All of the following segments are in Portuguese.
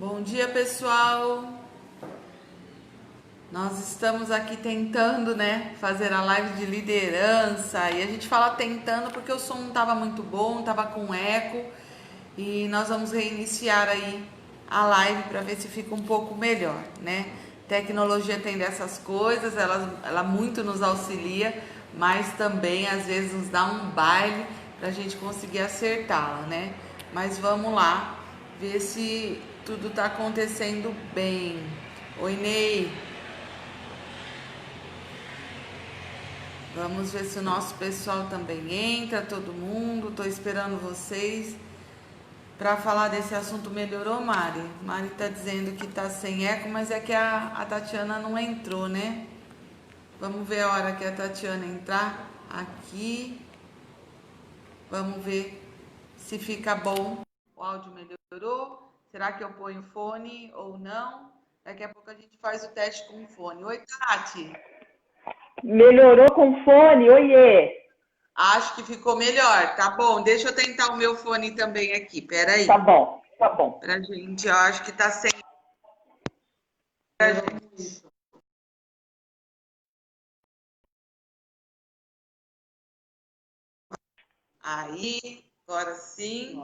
Bom dia, pessoal. Nós estamos aqui tentando, né, fazer a live de liderança. E a gente fala tentando porque o som não estava muito bom, estava com eco. E nós vamos reiniciar aí a live para ver se fica um pouco melhor, né? Tecnologia tem dessas coisas, ela muito nos auxilia, mas também às vezes nos dá um baile para a gente conseguir acertá-la, né? Mas vamos lá, ver se tudo está acontecendo bem. Oi, Ney. Vamos ver se o nosso pessoal também entra, todo mundo. Estou esperando vocês para falar desse assunto. Melhorou, Mari? Mari está dizendo que está sem eco, mas é que a Tatiana não entrou, né? Vamos ver a hora que a Tatiana entrar aqui. Vamos ver se fica bom. O áudio melhorou? Será que eu ponho fone ou não? Daqui a pouco a gente faz o teste com o fone. Oi, Tati. Melhorou com fone? Oiê! Acho que ficou melhor. Tá bom, deixa eu tentar o meu fone também aqui. Pera Tá aí. bom, tá bom. Pra gente, eu acho que tá sem. Aí, agora sim.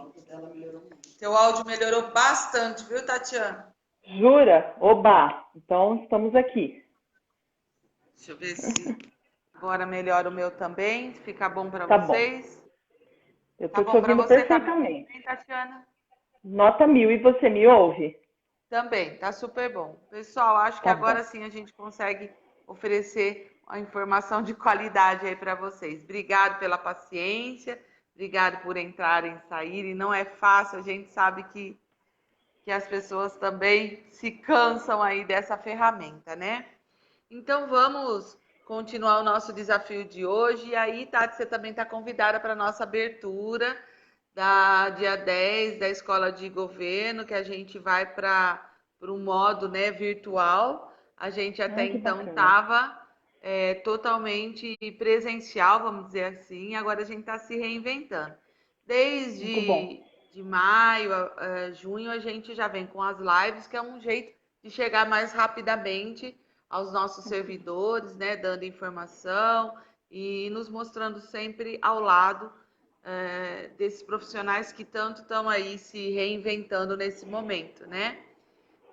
Seu áudio melhorou bastante, viu, Tatiana? Jura? Oba! Então estamos aqui. Deixa eu ver se agora melhora o meu também. Fica bom pra Tá bom. vocês? Eu Tá tô te bom pra ouvindo você? Tá me ouvindo perfeitamente. bem, Tatiana? Nota 1000. E você me ouve? Também, tá super bom. Pessoal, acho que Tá agora bom. sim a gente consegue oferecer uma informação de qualidade aí para vocês. Obrigado pela paciência, obrigado por entrarem e saírem. Não é fácil, a gente sabe que as pessoas também se cansam aí dessa ferramenta, né? Então vamos continuar o nosso desafio de hoje. E aí, Tati, você também está convidada para a nossa abertura da dia 10 da Escola de Governo, que a gente vai para um modo, né, virtual. A gente até Ai, que então bacana. estava totalmente presencial, vamos dizer assim, agora a gente está se reinventando. Muito bom. De maio a junho, a gente já vem com as lives, que é um jeito de chegar mais rapidamente aos nossos servidores, né, dando informação e nos mostrando sempre ao lado desses profissionais que tanto estão aí se reinventando nesse momento, né?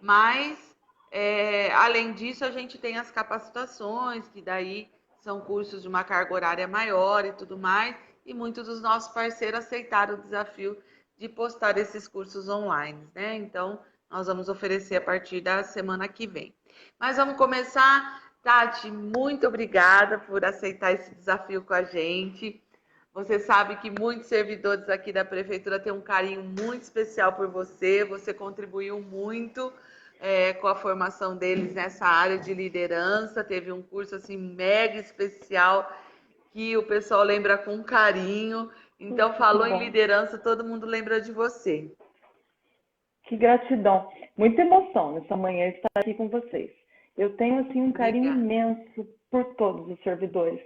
Mas, além disso, a gente tem as capacitações, que daí são cursos de uma carga horária maior e tudo mais, e muitos dos nossos parceiros aceitaram o desafio de postar esses cursos online, né? Então, nós vamos oferecer a partir da semana que vem. Mas vamos começar. Tati, muito obrigada por aceitar esse desafio com a gente. Você sabe que muitos servidores aqui da prefeitura têm um carinho muito especial por você. Você contribuiu muito com a formação deles nessa área de liderança. Teve um curso assim mega especial que o pessoal lembra com carinho. Então, Puxa, que falou em bom. liderança, todo mundo lembra de você. Que gratidão. Muita emoção nessa manhã estar aqui com vocês. Eu tenho, assim, um carinho Obrigada. imenso por todos os servidores.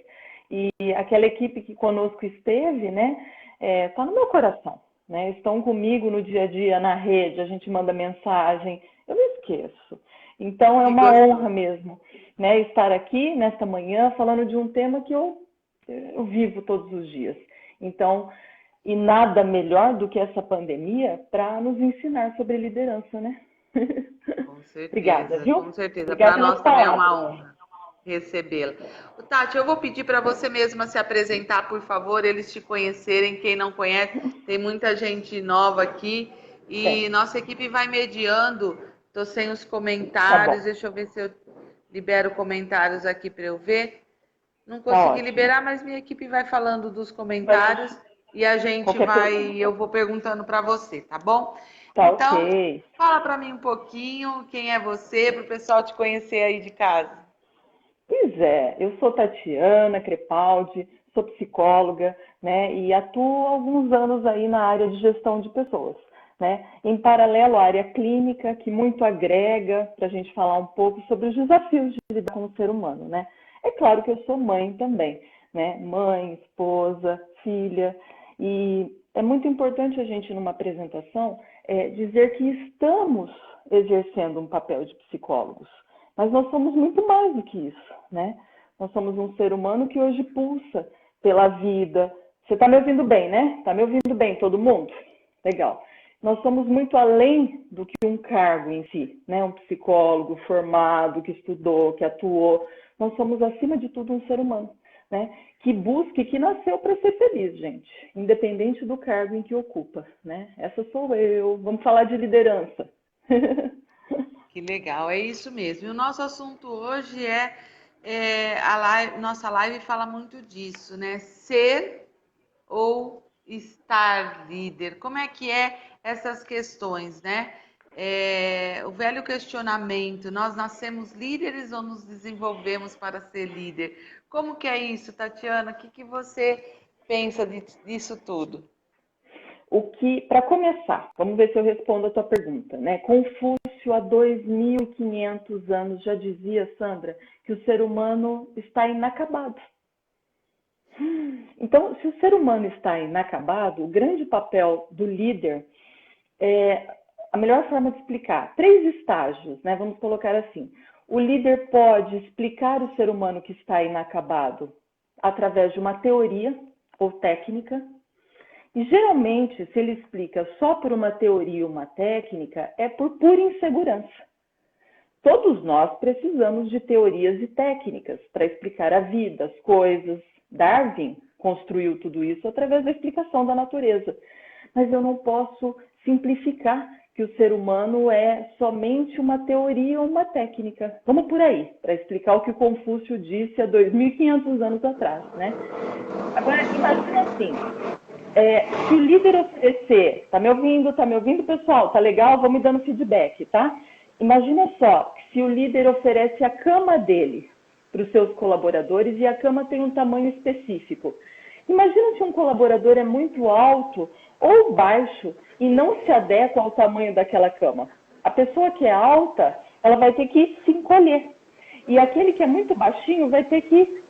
E aquela equipe que conosco esteve, né, tá no meu coração, né? Estão comigo no dia a dia, na rede, a gente manda mensagem, eu não esqueço. Então é Que uma honra gostoso. mesmo, né, estar aqui nesta manhã falando de um tema que eu vivo todos os dias. Então, e nada melhor do que essa pandemia para nos ensinar sobre liderança, né? Com Obrigada, certeza, com viu? certeza. Obrigada Para pelas nós também é uma palavras. honra recebê-la. Tati, eu vou pedir para você mesma se apresentar, por favor, eles te conhecerem. Quem não conhece, tem muita gente nova aqui e Tem. nossa equipe vai mediando. Estou sem os Tá comentários, bom. deixa eu ver se eu libero comentários aqui para eu ver. Não Tá consegui ótimo. liberar, mas minha equipe vai falando dos Vai, comentários e a gente qualquer vai, pergunta. eu vou perguntando para você, tá bom? Tá Então, ok. fala para mim um pouquinho quem é você, para o pessoal te conhecer aí de casa. Pois é, eu sou Tatiana Crepaldi, sou psicóloga, né, e atuo há alguns anos aí na área de gestão de pessoas, né, em paralelo à área clínica, que muito agrega para a gente falar um pouco sobre os desafios de lidar com o ser humano, né. É claro que eu sou mãe também, né, mãe, esposa, filha, e é muito importante a gente, numa apresentação, dizer que estamos exercendo um papel de psicólogos, mas nós somos muito mais do que isso, né? Nós somos um ser humano que hoje pulsa pela vida. Você está me ouvindo bem, né? Está me ouvindo bem, todo mundo? Legal. Nós somos muito além do que um cargo em si, né? Um psicólogo formado, que estudou, que atuou. Nós somos, acima de tudo, um ser humano, né? Que busca e que nasceu para ser feliz, gente, independente do cargo em que ocupa, né? Essa sou eu. Vamos falar de liderança. Que legal, é isso mesmo. E o nosso assunto hoje nossa live fala muito disso, né? Ser ou estar líder. Como é essas questões, né? O velho questionamento, nós nascemos líderes ou nos desenvolvemos para ser líder? Como que é isso, Tatiana? O que você pensa disso tudo? Para começar, vamos ver se eu respondo a tua pergunta, né? Confúcio, há 2.500 anos, já dizia, Sandra, que o ser humano está inacabado. Então, se o ser humano está inacabado, o grande papel do líder a melhor forma de explicar, 3 estágios, né? Vamos colocar assim. O líder pode explicar o ser humano que está inacabado através de uma teoria ou técnica. E geralmente, se ele explica só por uma teoria ou uma técnica, é por pura insegurança. Todos nós precisamos de teorias e técnicas para explicar a vida, as coisas. Darwin construiu tudo isso através da explicação da natureza. Mas eu não posso simplificar que o ser humano é somente uma teoria ou uma técnica. Vamos por aí, para explicar o que Confúcio disse há 2.500 anos atrás, né? Agora, imagina assim, se o líder oferecer, tá me ouvindo, pessoal? Tá legal? Vão me dando feedback, tá? Imagina só, que se o líder oferece a cama dele para os seus colaboradores e a cama tem um tamanho específico. Imagina se um colaborador é muito alto ou baixo e não se adequa ao tamanho daquela cama. A pessoa que é alta, ela vai ter que se encolher. E aquele que é muito baixinho vai ter que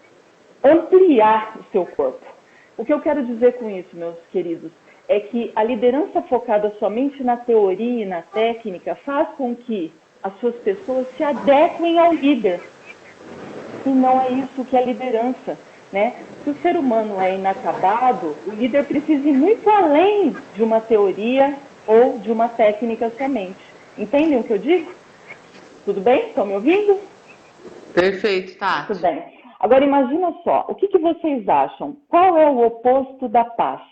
ampliar o seu corpo. O que eu quero dizer com isso, meus queridos, é que a liderança focada somente na teoria e na técnica faz com que as suas pessoas se adequem ao líder. E não é isso que é liderança, né? Se o ser humano é inacabado, o líder precisa ir muito além de uma teoria ou de uma técnica somente. Entendem o que eu digo? Tudo bem? Estão me ouvindo? Perfeito, Tati. Tudo bem. Agora imagina só, o que vocês acham? Qual é o oposto da paz?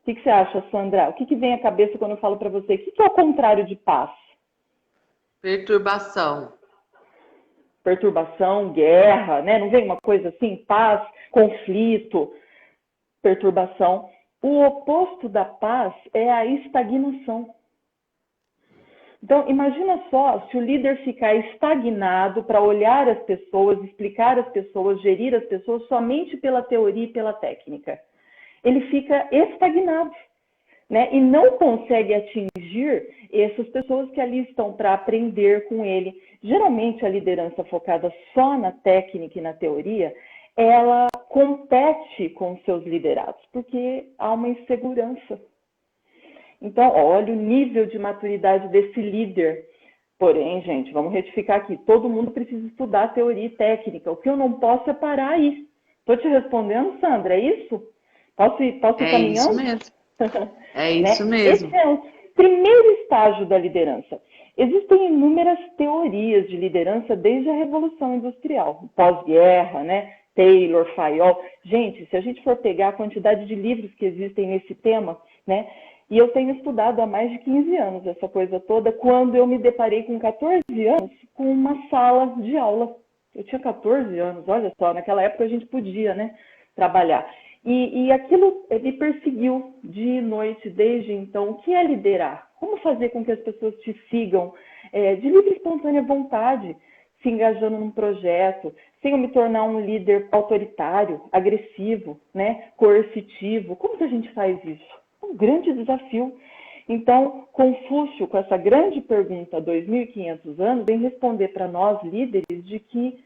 O que você acha, Sandra? O que vem à cabeça quando eu falo para você? O que é o contrário de paz? Perturbação. Perturbação, guerra, né? Não vem uma coisa assim? Paz, conflito, perturbação. O oposto da paz é a estagnação. Então, imagina só se o líder ficar estagnado para olhar as pessoas, explicar as pessoas, gerir as pessoas somente pela teoria e pela técnica. Ele fica estagnado, né? E não consegue atingir essas pessoas que ali estão para aprender com ele. Geralmente, a liderança focada só na técnica e na teoria, ela compete com os seus liderados, porque há uma insegurança. Então, olha o nível de maturidade desse líder. Porém, gente, vamos retificar aqui. Todo mundo precisa estudar teoria e técnica. O que eu não posso é parar aí. Estou te respondendo, Sandra, é isso? Posso ir caminhando? Isso mesmo. É isso mesmo. Esse é o primeiro estágio da liderança. Existem inúmeras teorias de liderança desde a Revolução Industrial, pós-guerra, né? Taylor, Fayol. Gente, se a gente for pegar a quantidade de livros que existem nesse tema, né? E eu tenho estudado há mais de 15 anos essa coisa toda, quando eu me deparei com 14 anos com uma sala de aula. Eu tinha 14 anos, olha só, naquela época a gente podia, né, trabalhar. E aquilo me perseguiu dia e noite desde então. O que é liderar? Como fazer com que as pessoas te sigam de livre e espontânea vontade, se engajando num projeto, sem eu me tornar um líder autoritário, agressivo, né, coercitivo? Como que a gente faz isso? Um grande desafio. Então, Confúcio, com essa grande pergunta há 2.500 anos, vem responder para nós, líderes, de que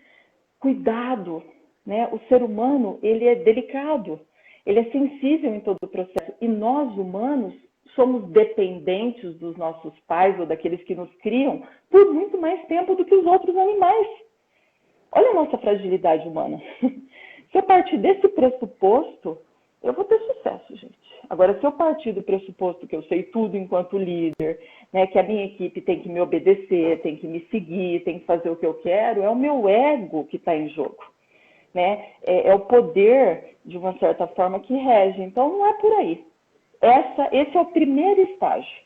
cuidado, né? O ser humano, ele é delicado, ele é sensível em todo o processo. E nós, humanos, somos dependentes dos nossos pais ou daqueles que nos criam por muito mais tempo do que os outros animais. Olha a nossa fragilidade humana. Se eu partir desse pressuposto, eu vou ter sucesso, gente. Agora, se eu partir do pressuposto que eu sei tudo enquanto líder, né, que a minha equipe tem que me obedecer, tem que me seguir, tem que fazer o que eu quero, é o meu ego que está em jogo. Né? É o poder, de uma certa forma, que rege. Então, não é por aí. Esse é o primeiro estágio.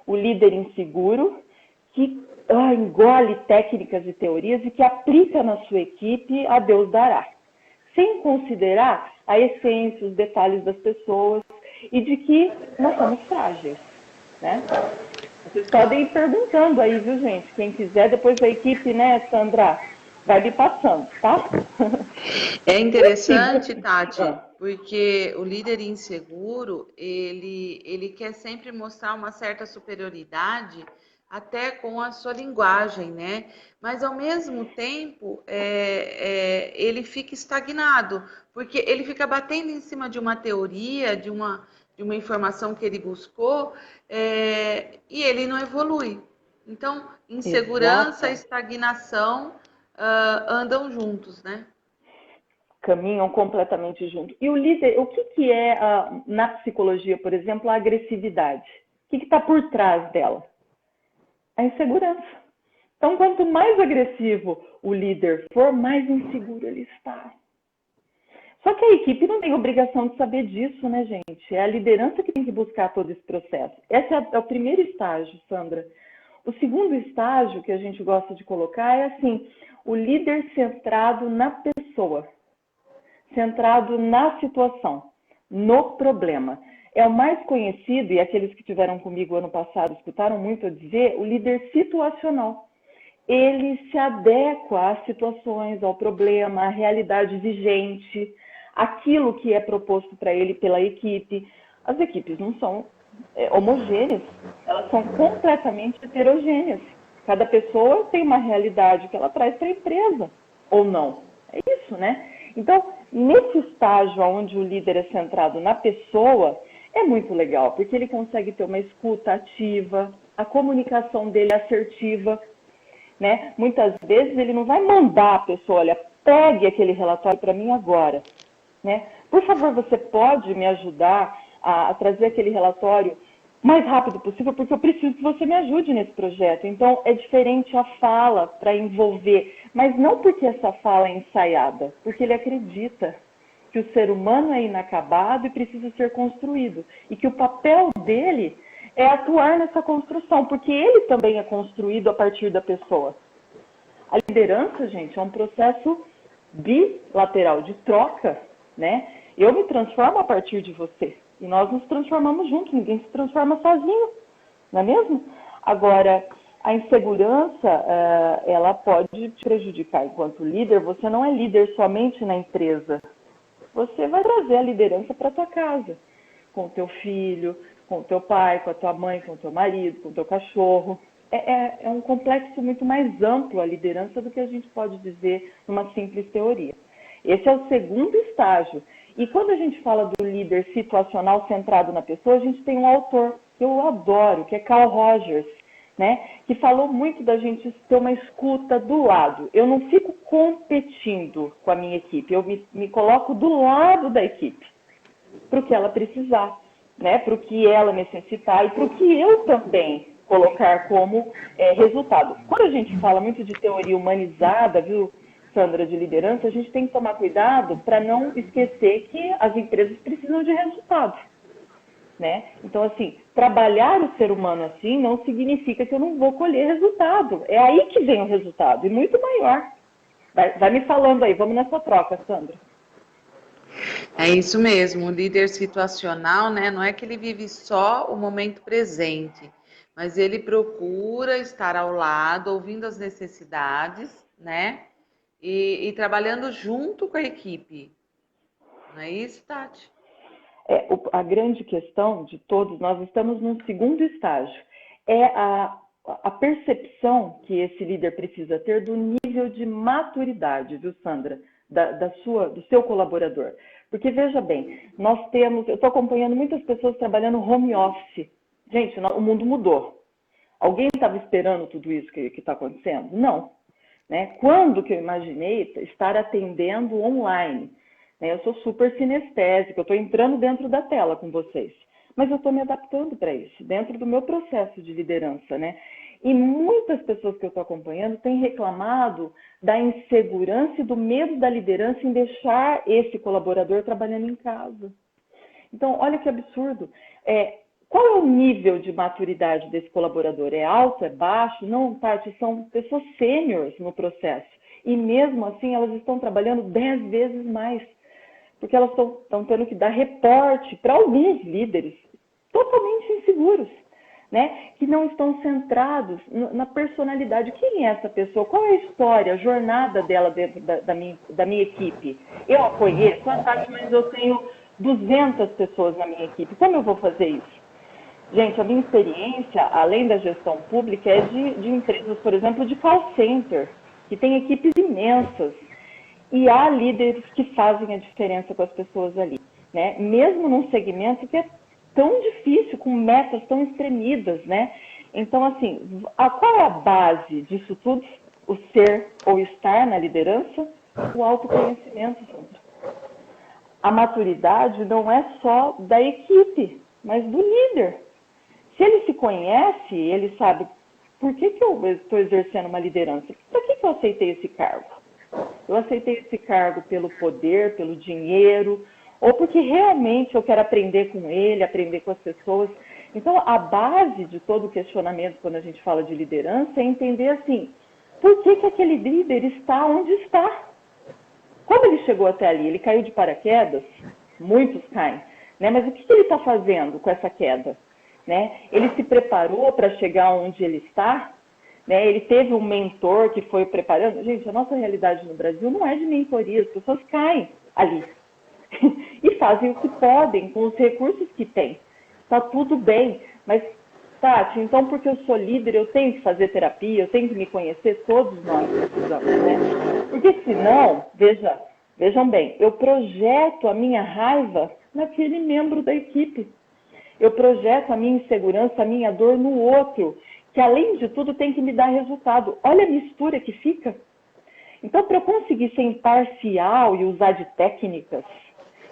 O líder inseguro que engole técnicas e teorias e que aplica na sua equipe a Deus dará, sem considerar a essência, os detalhes das pessoas e de que nós somos frágeis. Né? Vocês podem ir perguntando aí, viu, gente? Quem quiser, depois a equipe, né, Sandra, vai me passando, tá? É interessante, Tati, porque o líder inseguro, ele quer sempre mostrar uma certa superioridade, até com a sua linguagem, né? Mas, ao mesmo tempo, ele fica estagnado, porque ele fica batendo em cima de uma teoria, de uma informação que ele buscou, e ele não evolui. Então, insegurança e estagnação andam juntos, né? Caminham completamente juntos. E o líder, o que é, na psicologia, por exemplo, a agressividade? O que está por trás dela? A insegurança. Então, quanto mais agressivo o líder for, mais inseguro ele está. Só que a equipe não tem obrigação de saber disso, né, gente? É a liderança que tem que buscar todo esse processo. Esse é o primeiro estágio, Sandra. O segundo estágio que a gente gosta de colocar é assim, o líder centrado na pessoa, centrado na situação, no problema. É o mais conhecido, e aqueles que tiveram comigo ano passado escutaram muito a dizer, o líder situacional. Ele se adequa às situações, ao problema, à realidade vigente, aquilo que é proposto para ele pela equipe. As equipes não são homogêneas, elas são completamente heterogêneas. Cada pessoa tem uma realidade que ela traz para a empresa, ou não. É isso, né? Então, nesse estágio onde o líder é centrado na pessoa, é muito legal, porque ele consegue ter uma escuta ativa, a comunicação dele é assertiva, né? Muitas vezes ele não vai mandar a pessoa, olha, pegue aquele relatório para mim agora, né? Por favor, você pode me ajudar a trazer aquele relatório o mais rápido possível, porque eu preciso que você me ajude nesse projeto. Então, é diferente a fala para envolver, mas não porque essa fala é ensaiada, porque ele acredita que o ser humano é inacabado e precisa ser construído, e que o papel dele é atuar nessa construção, porque ele também é construído a partir da pessoa. A liderança, gente, é um processo bilateral, de troca, né? Eu me transformo a partir de você, e nós nos transformamos juntos, ninguém se transforma sozinho, não é mesmo? Agora, a insegurança, ela pode te prejudicar enquanto líder. Você não é líder somente na empresa, você vai trazer a liderança para a tua casa, com o teu filho, com o teu pai, com a tua mãe, com o teu marido, com o teu cachorro. É um complexo muito mais amplo a liderança do que a gente pode dizer numa simples teoria. Esse é o segundo estágio. E quando a gente fala do líder situacional centrado na pessoa, a gente tem um autor que eu adoro, que é Carl Rogers, né? Que falou muito da gente ter uma escuta do lado. Eu não fico competindo com a minha equipe, eu me coloco do lado da equipe, para o que ela precisar, né? Para o que ela necessitar e para o que eu também colocar como resultado. Quando a gente fala muito de teoria humanizada, viu, Sandra, de liderança, a gente tem que tomar cuidado para não esquecer que as empresas precisam de resultados. Né? Então, assim, trabalhar o ser humano assim não significa que eu não vou colher resultado. É aí que vem o resultado, e muito maior. Vai me falando aí, vamos nessa troca, Sandra. É isso mesmo, o líder situacional, né? Não é que ele vive só o momento presente, mas ele procura estar ao lado, ouvindo as necessidades, né? E trabalhando junto com a equipe. Não é isso, Tati? A grande questão de todos, nós estamos num segundo estágio. É a percepção que esse líder precisa ter do nível de maturidade, viu, Sandra? Do seu colaborador. Porque, veja bem, eu estou acompanhando muitas pessoas trabalhando home office, Gente, o mundo mudou. Alguém estava esperando tudo isso que está acontecendo? Não. Né? Quando que eu imaginei estar atendendo online? Né? Eu sou super sinestésica, eu estou entrando dentro da tela com vocês, mas eu estou me adaptando para isso, dentro do meu processo de liderança, né? E muitas pessoas que eu estou acompanhando têm reclamado da insegurança e do medo da liderança em deixar esse colaborador trabalhando em casa. Então, olha que absurdo. Qual é o nível de maturidade desse colaborador? É alto, é baixo? Não, Tati, são pessoas sêniores no processo. E mesmo assim, elas estão trabalhando 10 vezes mais. Porque elas estão tendo que dar reporte para alguns líderes totalmente inseguros, né? Que não estão centrados na personalidade. Quem é essa pessoa? Qual é a história, a jornada dela dentro da minha equipe? Eu a conheço, mas eu tenho 200 pessoas na minha equipe. Como eu vou fazer isso? Gente, a minha experiência, além da gestão pública, é de empresas, por exemplo, de call center, que tem equipes imensas. E há líderes que fazem a diferença com as pessoas ali, né? Mesmo num segmento que é tão difícil, com metas tão extremidas, né? Então, assim, qual é a base disso tudo? O ser ou estar na liderança? O autoconhecimento. A maturidade não é só da equipe, mas do líder. Se ele se conhece, ele sabe por que eu estou exercendo uma liderança? Para que eu aceitei esse cargo? Eu aceitei esse cargo pelo poder, pelo dinheiro, ou porque realmente eu quero aprender com ele, aprender com as pessoas. Então, a base de todo o questionamento, quando a gente fala de liderança, é entender assim, por que aquele líder está onde está? Como ele chegou até ali? Ele caiu de paraquedas? Muitos caem. Né? Mas o que ele está fazendo com essa queda? Né? Ele se preparou para chegar onde ele está? Né? Ele teve um mentor que foi preparando. Gente, a nossa realidade no Brasil não é de mentoria, as pessoas caem ali e fazem o que podem com os recursos que têm. Está tudo bem, mas Tati, então porque eu sou líder, eu tenho que fazer terapia, eu tenho que me conhecer, todos nós precisamos, né? Porque senão, vejam bem, eu projeto a minha raiva naquele membro da equipe. Eu projeto a minha insegurança, a minha dor no outro, que além de tudo tem que me dar resultado. Olha a mistura que fica. Então, para eu conseguir ser imparcial e usar de técnicas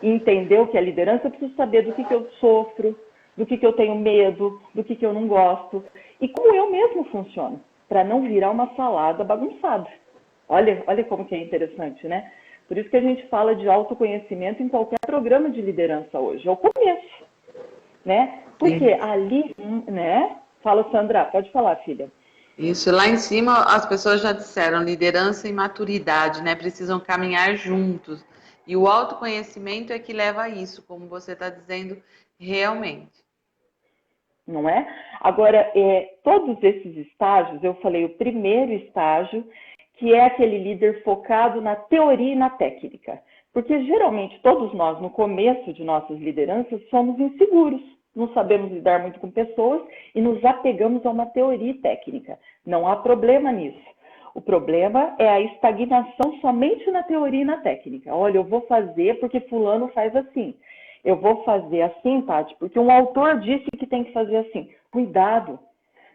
e entender o que é liderança, eu preciso saber do que eu sofro, do que eu tenho medo, do que eu não gosto e como eu mesmo funciono, para não virar uma salada bagunçada. Olha como que é interessante, né? Por isso que a gente fala de autoconhecimento em qualquer programa de liderança hoje. É o começo, né? Porque ali, né? Fala, Sandra, pode falar, filha. Isso, lá em cima as pessoas já disseram, liderança e maturidade, né? Precisam caminhar juntos. E o autoconhecimento é que leva a isso, como você está dizendo, realmente. Não é? Agora, todos esses estágios, eu falei o primeiro estágio, que é aquele líder focado na teoria e na técnica. Porque geralmente todos nós, no começo de nossas lideranças, somos inseguros. Não sabemos lidar muito com pessoas e nos apegamos a uma teoria técnica. Não há problema nisso. O problema é a estagnação somente na teoria e na técnica. Olha, eu vou fazer porque fulano faz assim. Eu vou fazer assim, Tati, porque um autor disse que tem que fazer assim. Cuidado!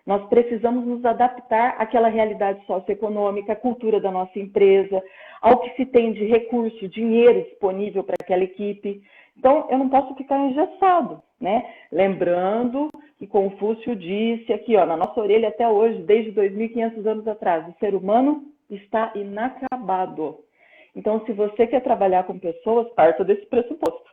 Nós precisamos nos adaptar àquela realidade socioeconômica, à cultura da nossa empresa, ao que se tem de recurso, dinheiro disponível para aquela equipe. Então, eu não posso ficar engessado, né? Lembrando que Confúcio disse aqui, ó, na nossa orelha até hoje, desde 2.500 anos atrás, o ser humano está inacabado. Então, se você quer trabalhar com pessoas, parta desse pressuposto.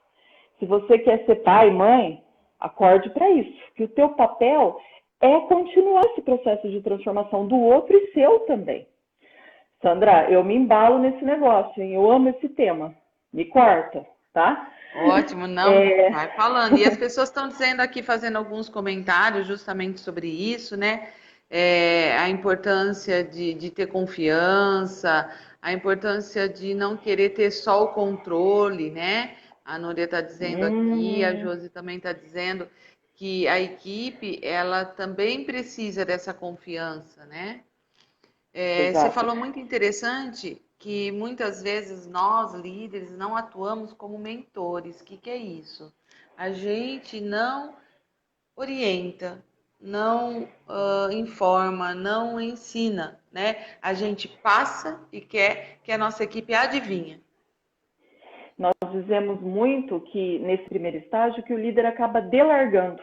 Se você quer ser pai, mãe, acorde para isso, que o teu papel é continuar esse processo de transformação do outro e seu também. Sandra, eu me embalo nesse negócio, hein? Eu amo esse tema. Me corta, tá? Ótimo, não, vai falando. E as pessoas estão dizendo aqui, fazendo alguns comentários justamente sobre isso, né? A importância de ter confiança, a importância de não querer ter só o controle, né? A Núria está dizendo aqui, a Josi também está dizendo que a equipe, ela também precisa dessa confiança, né? Você falou muito interessante que muitas vezes nós, líderes, não atuamos como mentores. O que é isso? A gente não orienta, não informa, não ensina, né? A gente passa e quer que a nossa equipe adivinhe. Nós dizemos muito que, nesse primeiro estágio, que o líder acaba delargando.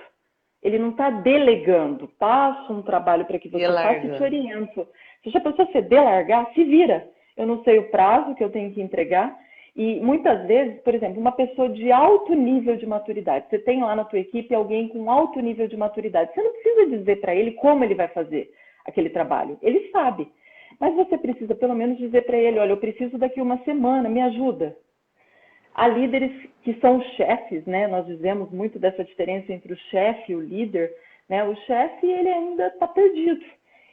Ele não está delegando. Passo um trabalho para que você faça e te oriento. Se a pessoa se delargar, se vira. Eu não sei o prazo que eu tenho que entregar. E muitas vezes, por exemplo, uma pessoa de alto nível de maturidade. Você tem lá na tua equipe alguém com alto nível de maturidade. Você não precisa dizer para ele como ele vai fazer aquele trabalho. Ele sabe. Mas você precisa pelo menos dizer para ele, olha, eu preciso daqui uma semana, me ajuda. Há líderes que são chefes, né? Nós dizemos muito dessa diferença entre o chefe e o líder, né? O chefe, ele ainda está perdido.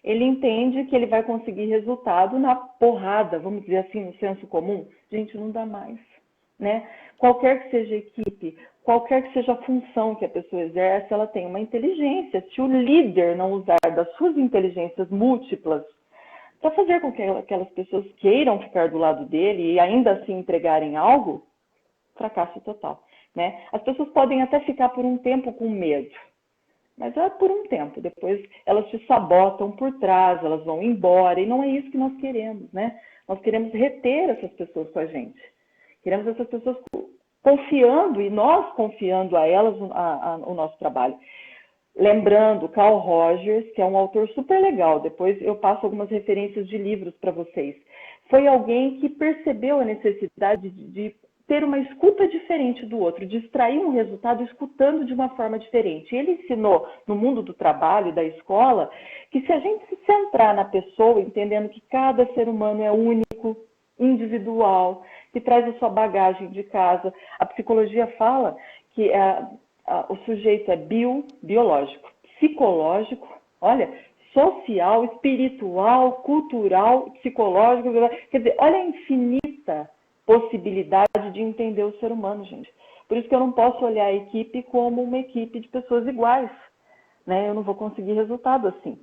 Ele entende que ele vai conseguir resultado na porrada, vamos dizer assim, no senso comum. Gente, não dá mais, né? Qualquer que seja a equipe, qualquer que seja a função que a pessoa exerce, ela tem uma inteligência. Se o líder não usar das suas inteligências múltiplas para fazer com que aquelas pessoas queiram ficar do lado dele e ainda assim entregarem algo, fracasso total, né? As pessoas podem até ficar por um tempo com medo, mas é por um tempo. Depois elas se sabotam por trás, elas vão embora, e não é isso que nós queremos, né? Nós queremos reter essas pessoas com a gente. Queremos essas pessoas confiando, e nós confiando a elas o nosso trabalho. Lembrando, Carl Rogers, que é um autor super legal, depois eu passo algumas referências de livros para vocês. Foi alguém que percebeu a necessidade de ter uma escuta diferente do outro, de extrair um resultado escutando de uma forma diferente. Ele ensinou no mundo do trabalho, da escola, que se a gente se centrar na pessoa, entendendo que cada ser humano é único, individual, que traz a sua bagagem de casa. A psicologia fala que o sujeito é biológico, psicológico, olha, social, espiritual, cultural, psicológico, quer dizer, olha a infinita possibilidade de entender o ser humano, gente. Por isso que eu não posso olhar a equipe como uma equipe de pessoas iguais, né? Eu não vou conseguir resultado assim.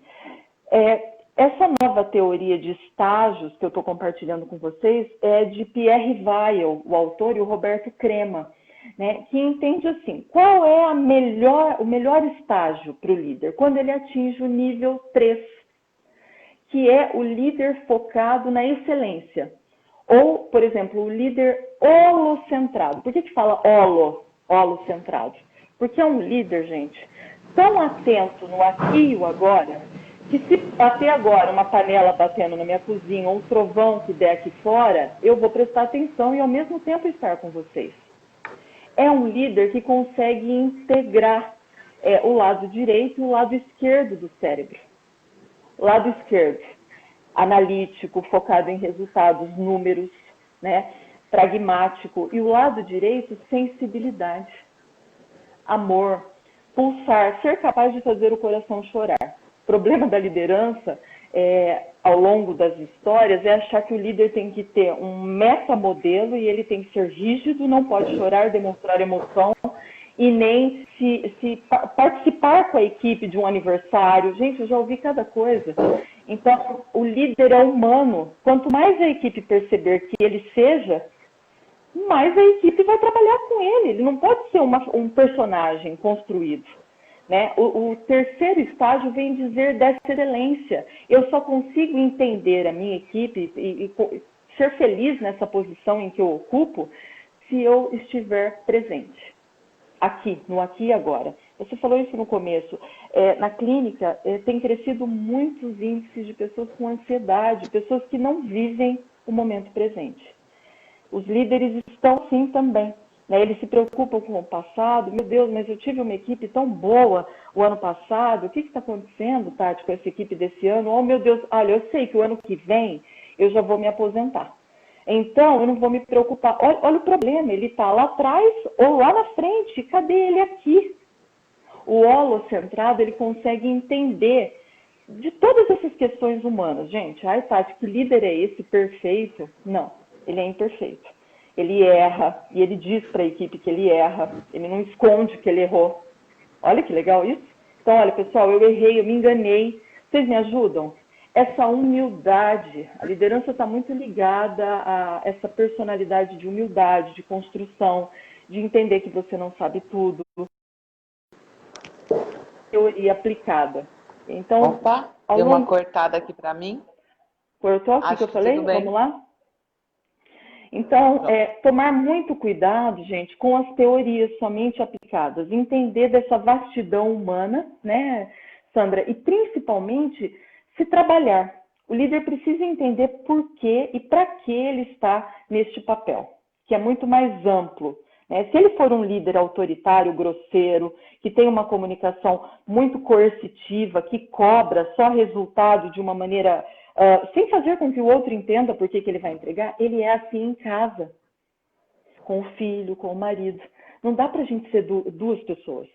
Essa nova teoria de estágios que eu estou compartilhando com vocês é de Pierre Weil, o autor, e o Roberto Crema, né, que entende assim, qual é o melhor estágio para o líder? Quando ele atinge o nível 3, que é o líder focado na excelência. Ou, por exemplo, o líder holocentrado. Por que fala holocentrado? Porque é um líder, gente, tão atento no aqui e o agora, que se até agora uma panela batendo na minha cozinha ou um trovão que der aqui fora, eu vou prestar atenção e ao mesmo tempo estar com vocês. É um líder que consegue integrar o lado direito e o lado esquerdo do cérebro. Lado esquerdo, analítico, focado em resultados, números, né? Pragmático. E o lado direito, sensibilidade, amor, pulsar, ser capaz de fazer o coração chorar. O problema da liderança, ao longo das histórias, é achar que o líder tem que ter um metamodelo e ele tem que ser rígido, não pode chorar, demonstrar emoção e nem se participar com a equipe de um aniversário. Gente, eu já ouvi cada coisa. Então, o líder é humano. Quanto mais a equipe perceber que ele seja, mais a equipe vai trabalhar com ele. Ele não pode ser um personagem construído, né? O terceiro estágio vem dizer dessa excelência. Eu só consigo entender a minha equipe e ser feliz nessa posição em que eu ocupo se eu estiver presente. Aqui, no aqui e agora. Você falou isso no começo. Na clínica, tem crescido muitos índices de pessoas com ansiedade, pessoas que não vivem o momento presente. Os líderes estão sim também. Né? Eles se preocupam com o passado. Meu Deus, mas eu tive uma equipe tão boa o ano passado. O que está acontecendo, Tati, com essa equipe desse ano? Oh, meu Deus, olha, eu sei que o ano que vem eu já vou me aposentar. Então, eu não vou me preocupar. Olha o problema, ele está lá atrás ou lá na frente. Cadê ele aqui? O holocentrado, ele consegue entender de todas essas questões humanas. Gente, ai, Tati, que líder é esse perfeito? Não, ele é imperfeito. Ele erra, e ele diz para a equipe que ele erra. Ele não esconde que ele errou. Olha que legal isso. Então, olha, pessoal, eu errei, eu me enganei. Vocês me ajudam? Essa humildade, a liderança está muito ligada a essa personalidade de humildade, de construção, de entender que você não sabe tudo. teoria aplicada. Então, Opa, deu uma cortada aqui para mim. Cortou o que eu falei? Vamos lá? Então, tomar muito cuidado, gente, com as teorias somente aplicadas, entender dessa vastidão humana, né, Sandra? E principalmente, se trabalhar. O líder precisa entender por que e para que ele está neste papel, que é muito mais amplo. Né? Se ele for um líder autoritário, grosseiro, que tem uma comunicação muito coercitiva, que cobra só resultado de uma maneira... sem fazer com que o outro entenda por que ele vai entregar, ele é assim em casa, com o filho, com o marido. Não dá para a gente ser duas pessoas,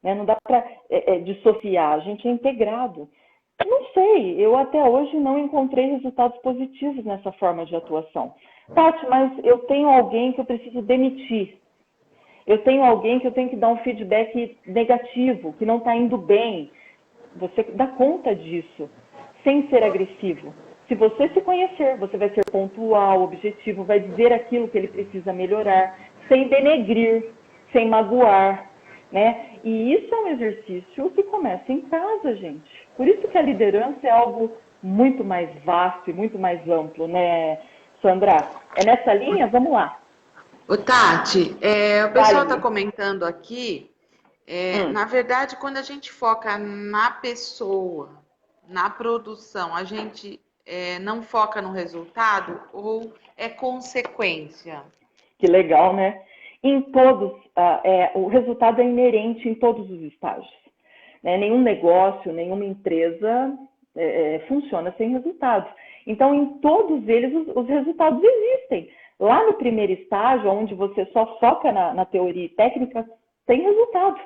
né? Não dá para dissociar, a gente é integrado. Não sei, eu até hoje não encontrei resultados positivos nessa forma de atuação. Tati, mas eu tenho alguém que eu preciso demitir. Eu tenho alguém que eu tenho que dar um feedback negativo, que não está indo bem. Você dá conta disso, sem ser agressivo. Se você se conhecer, você vai ser pontual, objetivo, vai dizer aquilo que ele precisa melhorar, sem denegrir, sem magoar, né? E isso é um exercício que começa em casa, gente. Por isso que a liderança é algo muito mais vasto e muito mais amplo, né, Sandra? É nessa linha? Vamos lá. Ô, Tati, o pessoal está comentando aqui, na verdade, quando a gente foca na pessoa, na produção, a gente não foca no resultado ou é consequência? Que legal, né? Em todos, o resultado é inerente em todos os estágios. Né? Nenhum negócio, nenhuma empresa funciona sem resultados. Então, em todos eles, os resultados existem. Lá no primeiro estágio, onde você só foca na teoria e técnica, tem resultado.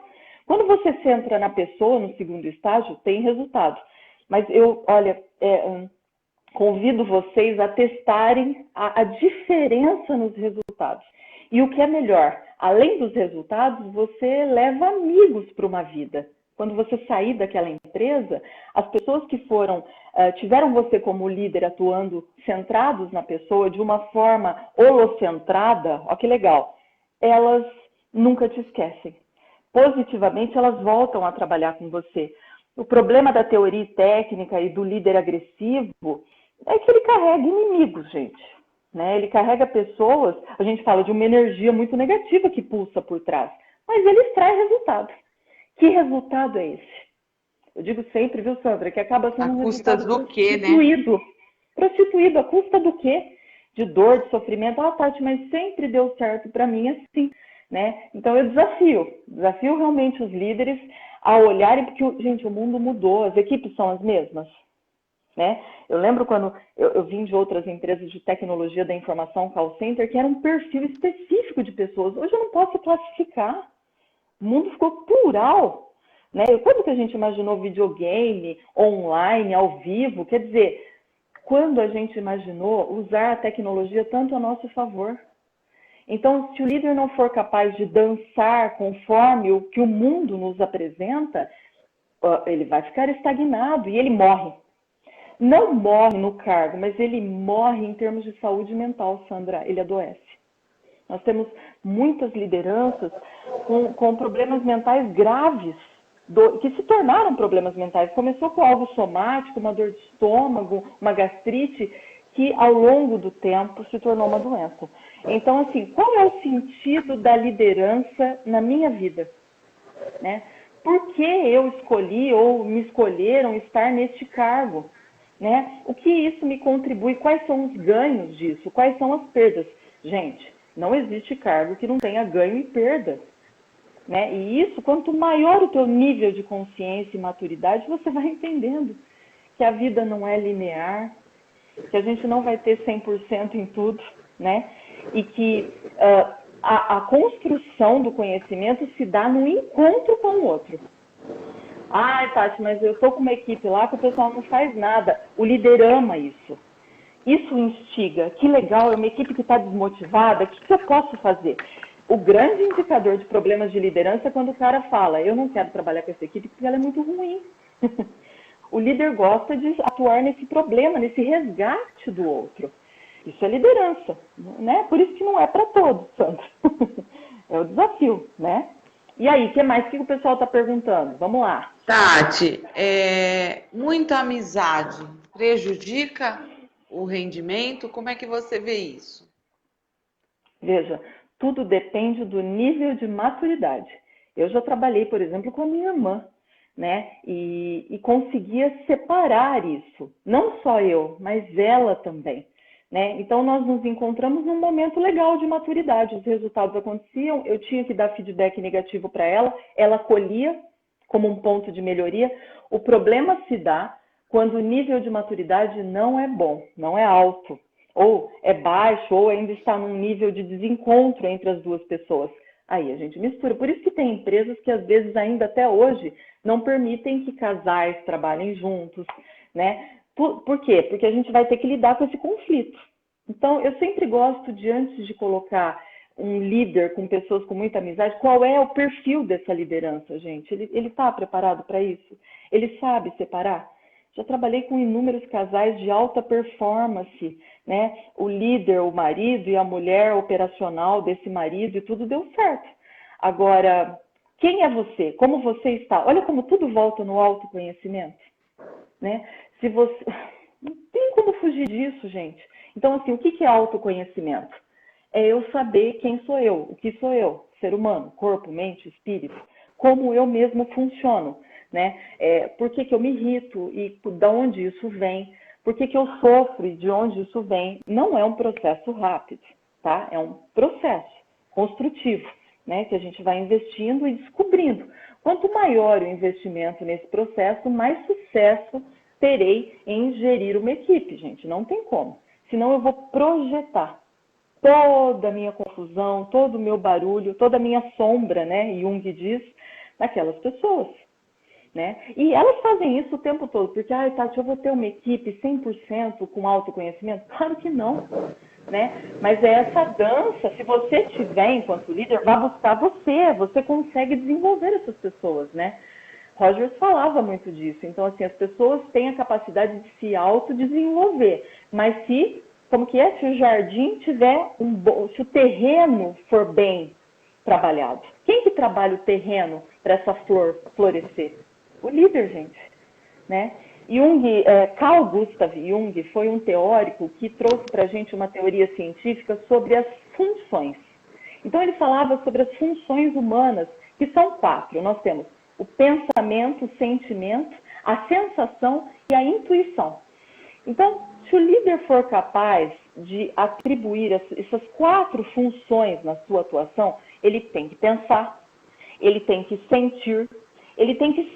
Quando você centra na pessoa, no segundo estágio, tem resultado. Mas convido vocês a testarem a diferença nos resultados. E o que é melhor, além dos resultados, você leva amigos para uma vida. Quando você sair daquela empresa, as pessoas que tiveram você como líder atuando centrados na pessoa de uma forma holocentrada, ó que legal, elas nunca te esquecem. Positivamente, elas voltam a trabalhar com você. O problema da teoria técnica e do líder agressivo é que ele carrega inimigos, gente. Né? Ele carrega pessoas, a gente fala de uma energia muito negativa que pulsa por trás, mas ele extrai resultado. Que resultado é esse? Eu digo sempre, viu, Sandra, que acaba sendo um resultado prostituído. Né? Prostituído, a custa do quê? De dor, de sofrimento. Ah, Tati, mas sempre deu certo para mim assim. Né? Então eu desafio realmente os líderes a olharem, porque, gente, o mundo mudou, as equipes são as mesmas. Né? Eu lembro quando eu vim de outras empresas de tecnologia da informação, call center, que era um perfil específico de pessoas. Hoje eu não posso classificar. O mundo ficou plural. Né? Quando que a gente imaginou videogame, online, ao vivo? Quer dizer, quando a gente imaginou usar a tecnologia tanto a nosso favor? Então, se o líder não for capaz de dançar conforme o que o mundo nos apresenta, ele vai ficar estagnado e ele morre. Não morre no cargo, mas ele morre em termos de saúde mental, Sandra, ele adoece. Nós temos muitas lideranças com problemas mentais graves, que se tornaram problemas mentais. Começou com algo somático, uma dor de estômago, uma gastrite, que ao longo do tempo se tornou uma doença. Então, assim, qual é o sentido da liderança na minha vida? Né? Por que eu escolhi ou me escolheram estar neste cargo? Né? O que isso me contribui? Quais são os ganhos disso? Quais são as perdas? Gente, não existe cargo que não tenha ganho e perda. Né? E isso, quanto maior o teu nível de consciência e maturidade, você vai entendendo que a vida não é linear, que a gente não vai ter 100% em tudo, né? E que a construção do conhecimento se dá no encontro com o outro. Ai, Tati, mas eu estou com uma equipe lá que o pessoal não faz nada. O líder ama isso. Isso instiga. Que legal, é uma equipe que está desmotivada. O que eu posso fazer? O grande indicador de problemas de liderança é quando o cara fala, eu não quero trabalhar com essa equipe porque ela é muito ruim. O líder gosta de atuar nesse problema, nesse resgate do outro. Isso é liderança, né? Por isso que não é para todos, Sandra. É o desafio, né? E aí, o que mais? O que o pessoal está perguntando? Vamos lá. Tati, muita amizade prejudica o rendimento? Como é que você vê isso? Veja, tudo depende do nível de maturidade. Eu já trabalhei, por exemplo, com a minha irmã, né? E conseguia separar isso. Não só eu, mas ela também. Né? Então, nós nos encontramos num momento legal de maturidade. Os resultados aconteciam, eu tinha que dar feedback negativo para ela, ela acolhia como um ponto de melhoria. O problema se dá quando o nível de maturidade não é bom, não é alto, ou é baixo, ou ainda está num nível de desencontro entre as duas pessoas. Aí a gente mistura. Por isso que tem empresas que, às vezes, ainda até hoje, não permitem que casais trabalhem juntos, né? Por quê? Porque a gente vai ter que lidar com esse conflito. Então, eu sempre gosto de, antes de colocar um líder com pessoas com muita amizade, qual é o perfil dessa liderança, gente? Ele está preparado para isso? Ele sabe separar? Já trabalhei com inúmeros casais de alta performance, né? O líder, o marido e a mulher operacional desse marido, e tudo deu certo. Agora, quem é você? Como você está? Olha como tudo volta no autoconhecimento, né? Se você... Não tem como fugir disso, gente. Então, assim, o que é autoconhecimento? É eu saber quem sou eu, o que sou eu, ser humano, corpo, mente, espírito, como eu mesmo funciono, né? Por que eu me irrito e de onde isso vem, por que eu sofro e de onde isso vem. Não é um processo rápido, tá? É um processo construtivo, né? Que a gente vai investindo e descobrindo. Quanto maior o investimento nesse processo, mais sucesso terei em gerir uma equipe, gente. Não tem como. Senão eu vou projetar toda a minha confusão, todo o meu barulho, toda a minha sombra, né? Jung diz, naquelas pessoas, né? E elas fazem isso o tempo todo, porque, Tati, eu vou ter uma equipe 100% com autoconhecimento? Claro que não, né? Mas é essa dança, se você tiver enquanto líder, vá buscar você consegue desenvolver essas pessoas, né? Rogers falava muito disso. Então, assim, as pessoas têm a capacidade de se autodesenvolver, mas se o jardim tiver se o terreno for bem trabalhado. Quem que trabalha o terreno para essa flor florescer? O líder, gente, né? Carl Gustav Jung foi um teórico que trouxe para a gente uma teoria científica sobre as funções. Então, ele falava sobre as funções humanas, que são 4. Nós temos o pensamento, o sentimento, a sensação e a intuição. Então, se o líder for capaz de atribuir essas 4 funções na sua atuação, ele tem que pensar, ele tem que sentir, ele tem que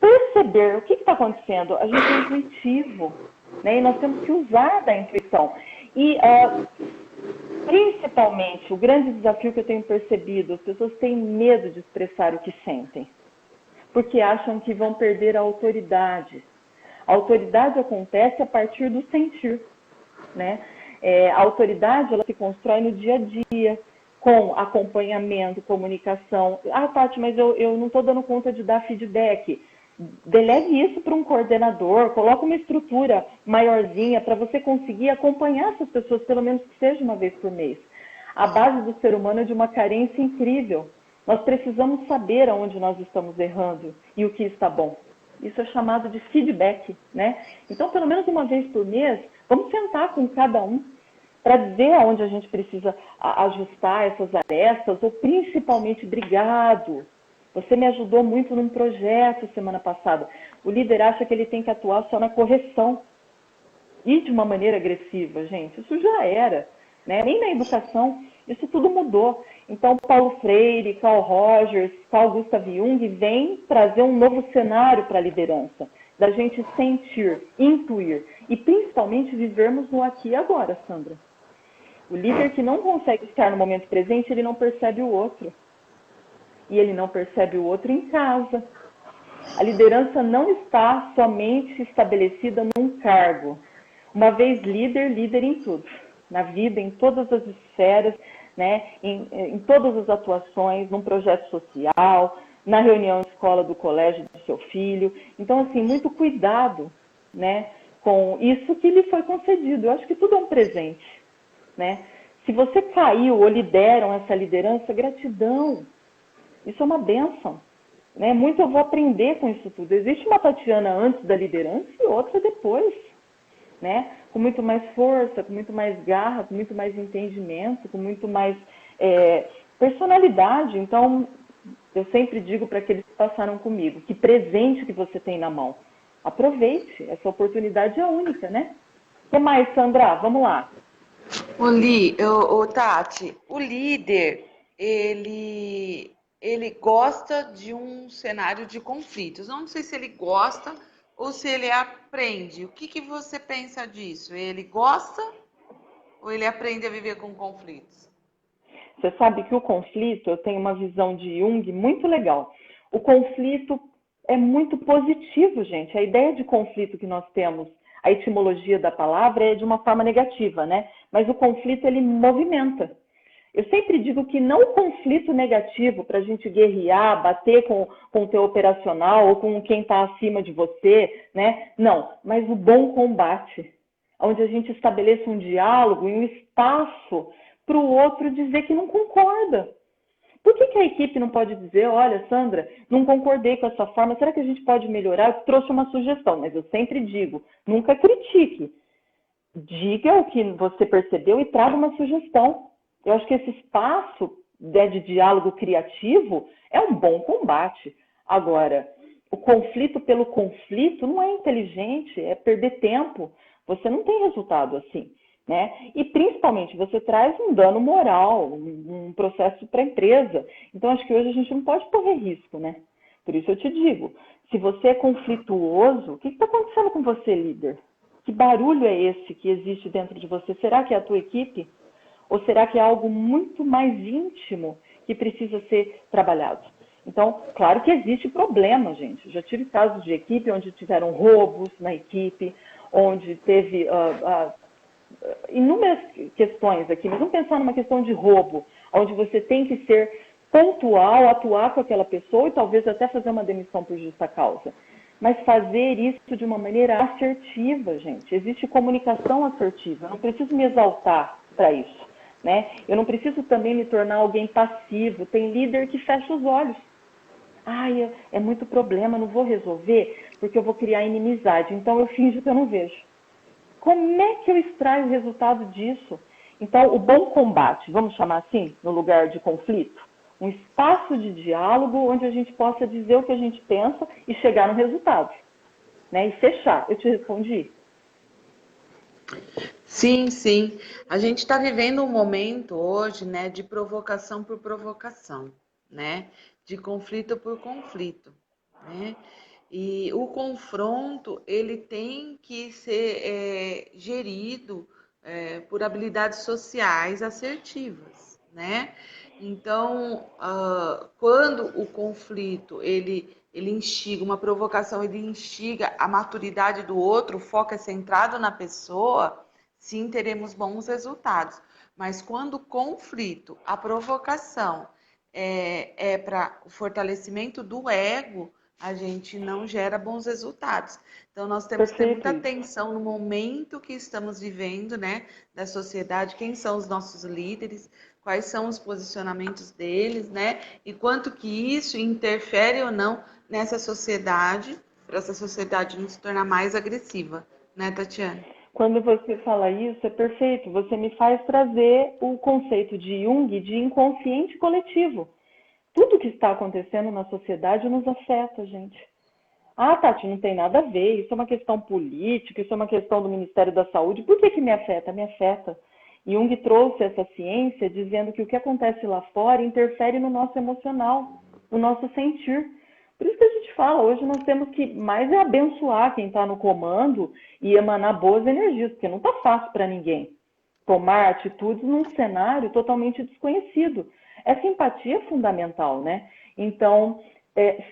perceber o que está acontecendo. A gente é intuitivo, né? E nós temos que usar da intuição. E, principalmente, o grande desafio que eu tenho percebido, as pessoas têm medo de expressar o que sentem, porque acham que vão perder a autoridade. A autoridade acontece a partir do sentir, né? A autoridade, ela se constrói no dia a dia, com acompanhamento, comunicação. Tati, mas eu não estou dando conta de dar feedback. Delegue isso para um coordenador, coloque uma estrutura maiorzinha para você conseguir acompanhar essas pessoas, pelo menos que seja uma vez por mês. A base do ser humano é de uma carência incrível. Nós precisamos saber aonde nós estamos errando e o que está bom. Isso é chamado de feedback, né? Então, pelo menos uma vez por mês, vamos sentar com cada um para dizer aonde a gente precisa ajustar essas arestas, ou principalmente, obrigado. Você me ajudou muito num projeto semana passada. O líder acha que ele tem que atuar só na correção. E de uma maneira agressiva, gente. Isso já era, né? Nem na educação, isso tudo mudou. Então, Paulo Freire, Carl Rogers, Carl Gustav Jung vêm trazer um novo cenário para a liderança. Da gente sentir, intuir e principalmente vivermos no aqui e agora, Sandra. O líder que não consegue estar no momento presente, ele não percebe o outro. E ele não percebe o outro em casa. A liderança não está somente estabelecida num cargo. Uma vez líder, líder em tudo. Na vida, em todas as esferas, né? Em todas as atuações, num projeto social, na reunião de escola do colégio do seu filho. Então, assim, muito cuidado, né, com isso que lhe foi concedido. Eu acho que tudo é um presente, né? Se você caiu ou lideram essa liderança, gratidão. Isso é uma bênção. Né? Muito eu vou aprender com isso tudo. Existe uma Tatiana antes da liderança e outra depois. Né? Com muito mais força, com muito mais garra, com muito mais entendimento, com muito mais personalidade. Então, eu sempre digo para aqueles que passaram comigo, que presente que você tem na mão. Aproveite, essa oportunidade é única, né? O que mais, Sandra? Vamos lá. Tati, o líder, ele gosta de um cenário de conflitos. Não sei se ele gosta ou se ele aprende. O que você pensa disso? Ele gosta ou ele aprende a viver com conflitos? Você sabe que o conflito, eu tenho uma visão de Jung muito legal. O conflito é muito positivo, gente. A ideia de conflito que nós temos, a etimologia da palavra é de uma forma negativa, né? Mas o conflito, ele movimenta. Eu sempre digo que não o conflito negativo para a gente guerrear, bater com o teu operacional ou com quem está acima de você, né? Não, mas o bom combate, onde a gente estabeleça um diálogo e um espaço para o outro dizer que não concorda. Por que a equipe não pode dizer, olha, Sandra, não concordei com essa forma, será que a gente pode melhorar? Eu trouxe uma sugestão, mas eu sempre digo, nunca critique. Diga o que você percebeu e traga uma sugestão. Eu acho que esse espaço de diálogo criativo é um bom combate. Agora, o conflito pelo conflito não é inteligente, é perder tempo. Você não tem resultado assim. Né? E principalmente você traz um dano moral, um processo para a empresa. Então acho que hoje a gente não pode correr risco, né? Por isso eu te digo, se você é conflituoso, o que está acontecendo com você, líder? Que barulho é esse que existe dentro de você? Será que é a tua equipe? Ou será que é algo muito mais íntimo que precisa ser trabalhado? Então, claro que existe problema, gente. Eu já tive casos de equipe onde tiveram roubos na equipe, onde teve inúmeras questões aqui, mas vamos pensar numa questão de roubo, onde você tem que ser pontual, atuar com aquela pessoa e talvez até fazer uma demissão por justa causa. Mas fazer isso de uma maneira assertiva, gente. Existe comunicação assertiva. Eu não preciso me exaltar para isso, né? Eu não preciso também me tornar alguém passivo. Tem líder que fecha os olhos. Ai, é muito problema, não vou resolver porque eu vou criar inimizade. Então eu finjo que eu não vejo. Como é que eu extraio o resultado disso? Então, o bom combate, vamos chamar assim, no lugar de conflito, um espaço de diálogo onde a gente possa dizer o que a gente pensa e chegar no resultado, né? E fechar. Eu te respondi. Sim, sim. A gente está vivendo um momento hoje, né, de provocação por provocação, né? De conflito por conflito, né? E o confronto, ele tem que ser gerido por habilidades sociais assertivas, né? Então, quando o conflito, ele instiga uma provocação, ele instiga a maturidade do outro, o foco é centrado na pessoa, sim, teremos bons resultados. Mas quando o conflito, a provocação é para o fortalecimento do ego, a gente não gera bons resultados. Então, nós temos que ter muita atenção no momento que estamos vivendo, né, da sociedade, quem são os nossos líderes, quais são os posicionamentos deles, né, e quanto que isso interfere ou não nessa sociedade, para essa sociedade não se tornar mais agressiva, né, Tatiana? Quando você fala isso, é perfeito. Você me faz trazer o conceito de Jung de inconsciente coletivo. Tudo que está acontecendo na sociedade nos afeta, gente. Ah, Tati, não tem nada a ver. Isso é uma questão política, isso é uma questão do Ministério da Saúde. Por que me afeta? Me afeta. Jung trouxe essa ciência dizendo que o que acontece lá fora interfere no nosso emocional, no nosso sentir. Por isso que a gente fala, hoje nós temos que mais é abençoar quem está no comando e emanar boas energias, porque não está fácil para ninguém tomar atitudes num cenário totalmente desconhecido. Essa empatia é fundamental, né? Então,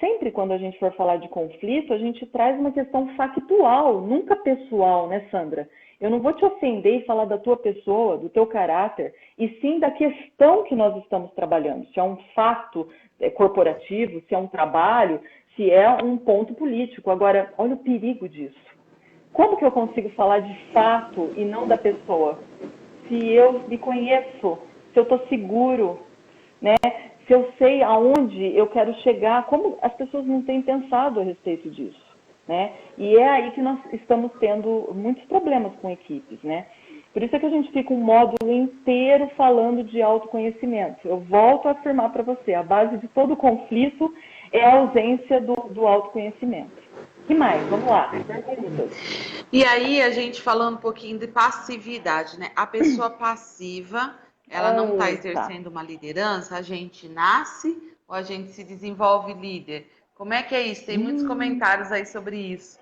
sempre quando a gente for falar de conflito, a gente traz uma questão factual, nunca pessoal, né, Sandra? Eu não vou te ofender e falar da tua pessoa, do teu caráter, e sim da questão que nós estamos trabalhando. Se é um fato corporativo, se é um trabalho, se é um ponto político. Agora, olha o perigo disso. Como que eu consigo falar de fato e não da pessoa? Se eu me conheço, se eu estou seguro, né? se eu sei aonde eu quero chegar, como as pessoas não têm pensado a respeito disso, né? E é aí que nós estamos tendo muitos problemas com equipes, né? Por isso é que a gente fica um módulo inteiro falando de autoconhecimento. Eu volto a afirmar para você, a base de todo conflito é a ausência do autoconhecimento. O que mais? Vamos lá. E aí, a gente falando um pouquinho de passividade, né? A pessoa passiva, ela não está exercendo uma liderança, a gente nasce ou a gente se desenvolve líder? Como é que é isso? Tem muitos comentários aí sobre isso.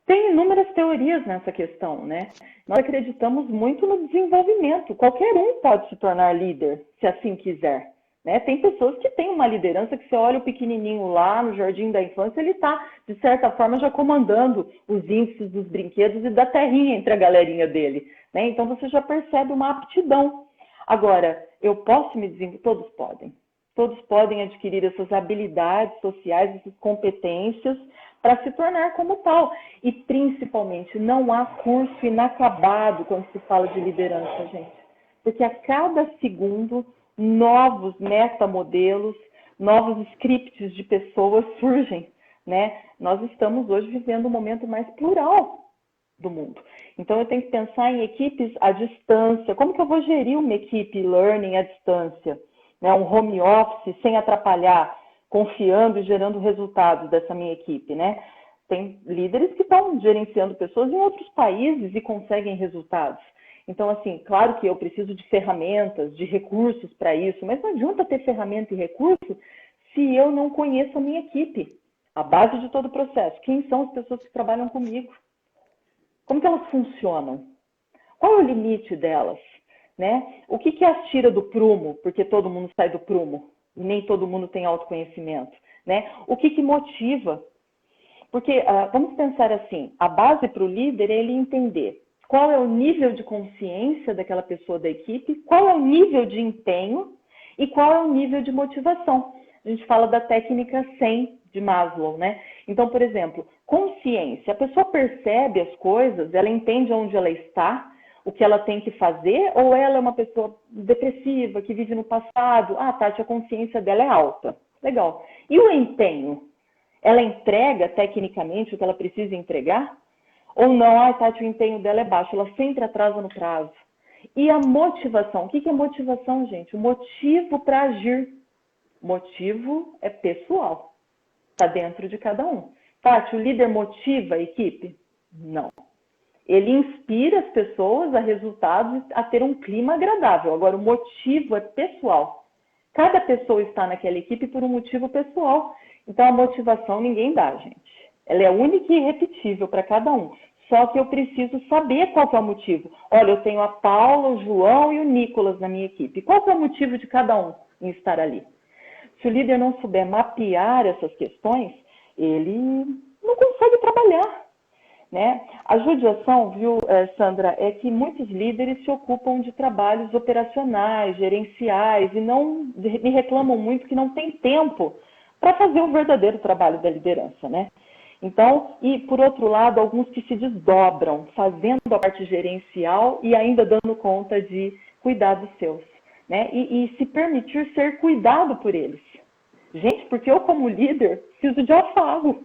Tem inúmeras teorias nessa questão, né? Nós acreditamos muito no desenvolvimento. Qualquer um pode se tornar líder, se assim quiser. Né? Tem pessoas que têm uma liderança que você olha o pequenininho lá no jardim da infância, ele está, de certa forma, já comandando os índices dos brinquedos e da terrinha entre a galerinha dele. Né? Então, você já percebe uma aptidão. Agora, eu posso me desenvolver? Todos podem. Todos podem adquirir essas habilidades sociais, essas competências, para se tornar como tal. E, principalmente, não há curso inacabado quando se fala de liderança, gente. Porque a cada segundo, novos metamodelos, novos scripts de pessoas surgem, né? Nós estamos hoje vivendo um momento mais plural do mundo. Então, eu tenho que pensar em equipes à distância. Como que eu vou gerir uma equipe learning à distância? Né? Um home office sem atrapalhar, confiando e gerando resultados dessa minha equipe, né? Tem líderes que estão gerenciando pessoas em outros países e conseguem resultados. Então, assim, claro que eu preciso de ferramentas, de recursos para isso, mas não adianta ter ferramenta e recurso se eu não conheço a minha equipe. A base de todo o processo. Quem são as pessoas que trabalham comigo? Como que elas funcionam? Qual é o limite delas? Né? O que as tira do prumo, porque todo mundo sai do prumo e nem todo mundo tem autoconhecimento? Né? O que motiva? Porque, vamos pensar assim, a base para o líder é ele entender qual é o nível de consciência daquela pessoa da equipe, qual é o nível de empenho e qual é o nível de motivação. A gente fala da técnica 100 de Maslow, né? Então, por exemplo, consciência. A pessoa percebe as coisas, ela entende onde ela está, o que ela tem que fazer, ou ela é uma pessoa depressiva, que vive no passado? Ah, Tati, a consciência dela é alta. Legal. E o empenho? Ela entrega tecnicamente o que ela precisa entregar? Ou não, ah, Tati, o empenho dela é baixo, ela sempre atrasa no prazo. E a motivação? O que é motivação, gente? O motivo para agir. Motivo é pessoal. Está dentro de cada um. Tati, o líder motiva a equipe? Não. Ele inspira as pessoas a resultados, a ter um clima agradável. Agora, o motivo é pessoal. Cada pessoa está naquela equipe por um motivo pessoal. Então, a motivação ninguém dá, gente. Ela é única e irrepetível para cada um. Só que eu preciso saber qual que é o motivo. Olha, eu tenho a Paula, o João e o Nicolas na minha equipe. Qual que é o motivo de cada um em estar ali? Se o líder não souber mapear essas questões, ele não consegue trabalhar. Né? A judiação, viu, Sandra, é que muitos líderes se ocupam de trabalhos operacionais, gerenciais, e não me reclamam muito que não tem tempo para fazer o verdadeiro trabalho da liderança, né? Então, e por outro lado, alguns que se desdobram, fazendo a parte gerencial e ainda dando conta de cuidar dos seus, né? E se permitir ser cuidado por eles. Gente, porque eu como líder preciso de afago,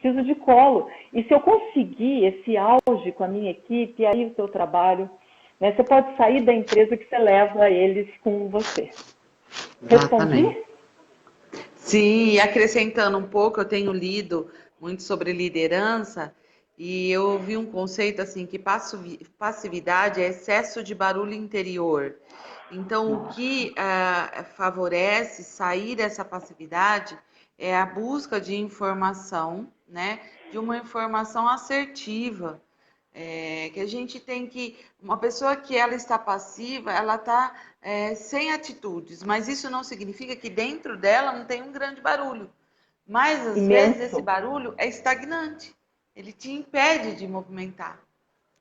preciso de colo. E se eu conseguir esse auge com a minha equipe, aí o seu trabalho, né? Você pode sair da empresa que você leva eles com você. Respondi? Sim, e acrescentando um pouco, eu tenho lido muito sobre liderança e eu vi um conceito assim que passividade é excesso de barulho interior. Então, o que favorece sair dessa passividade é a busca de informação, né? De uma informação assertiva. Que a gente tem que... Uma pessoa que ela está passiva, ela está sem atitudes, mas isso não significa que dentro dela não tem um grande barulho. Mas, às vezes, esse barulho é estagnante. Ele te impede de movimentar.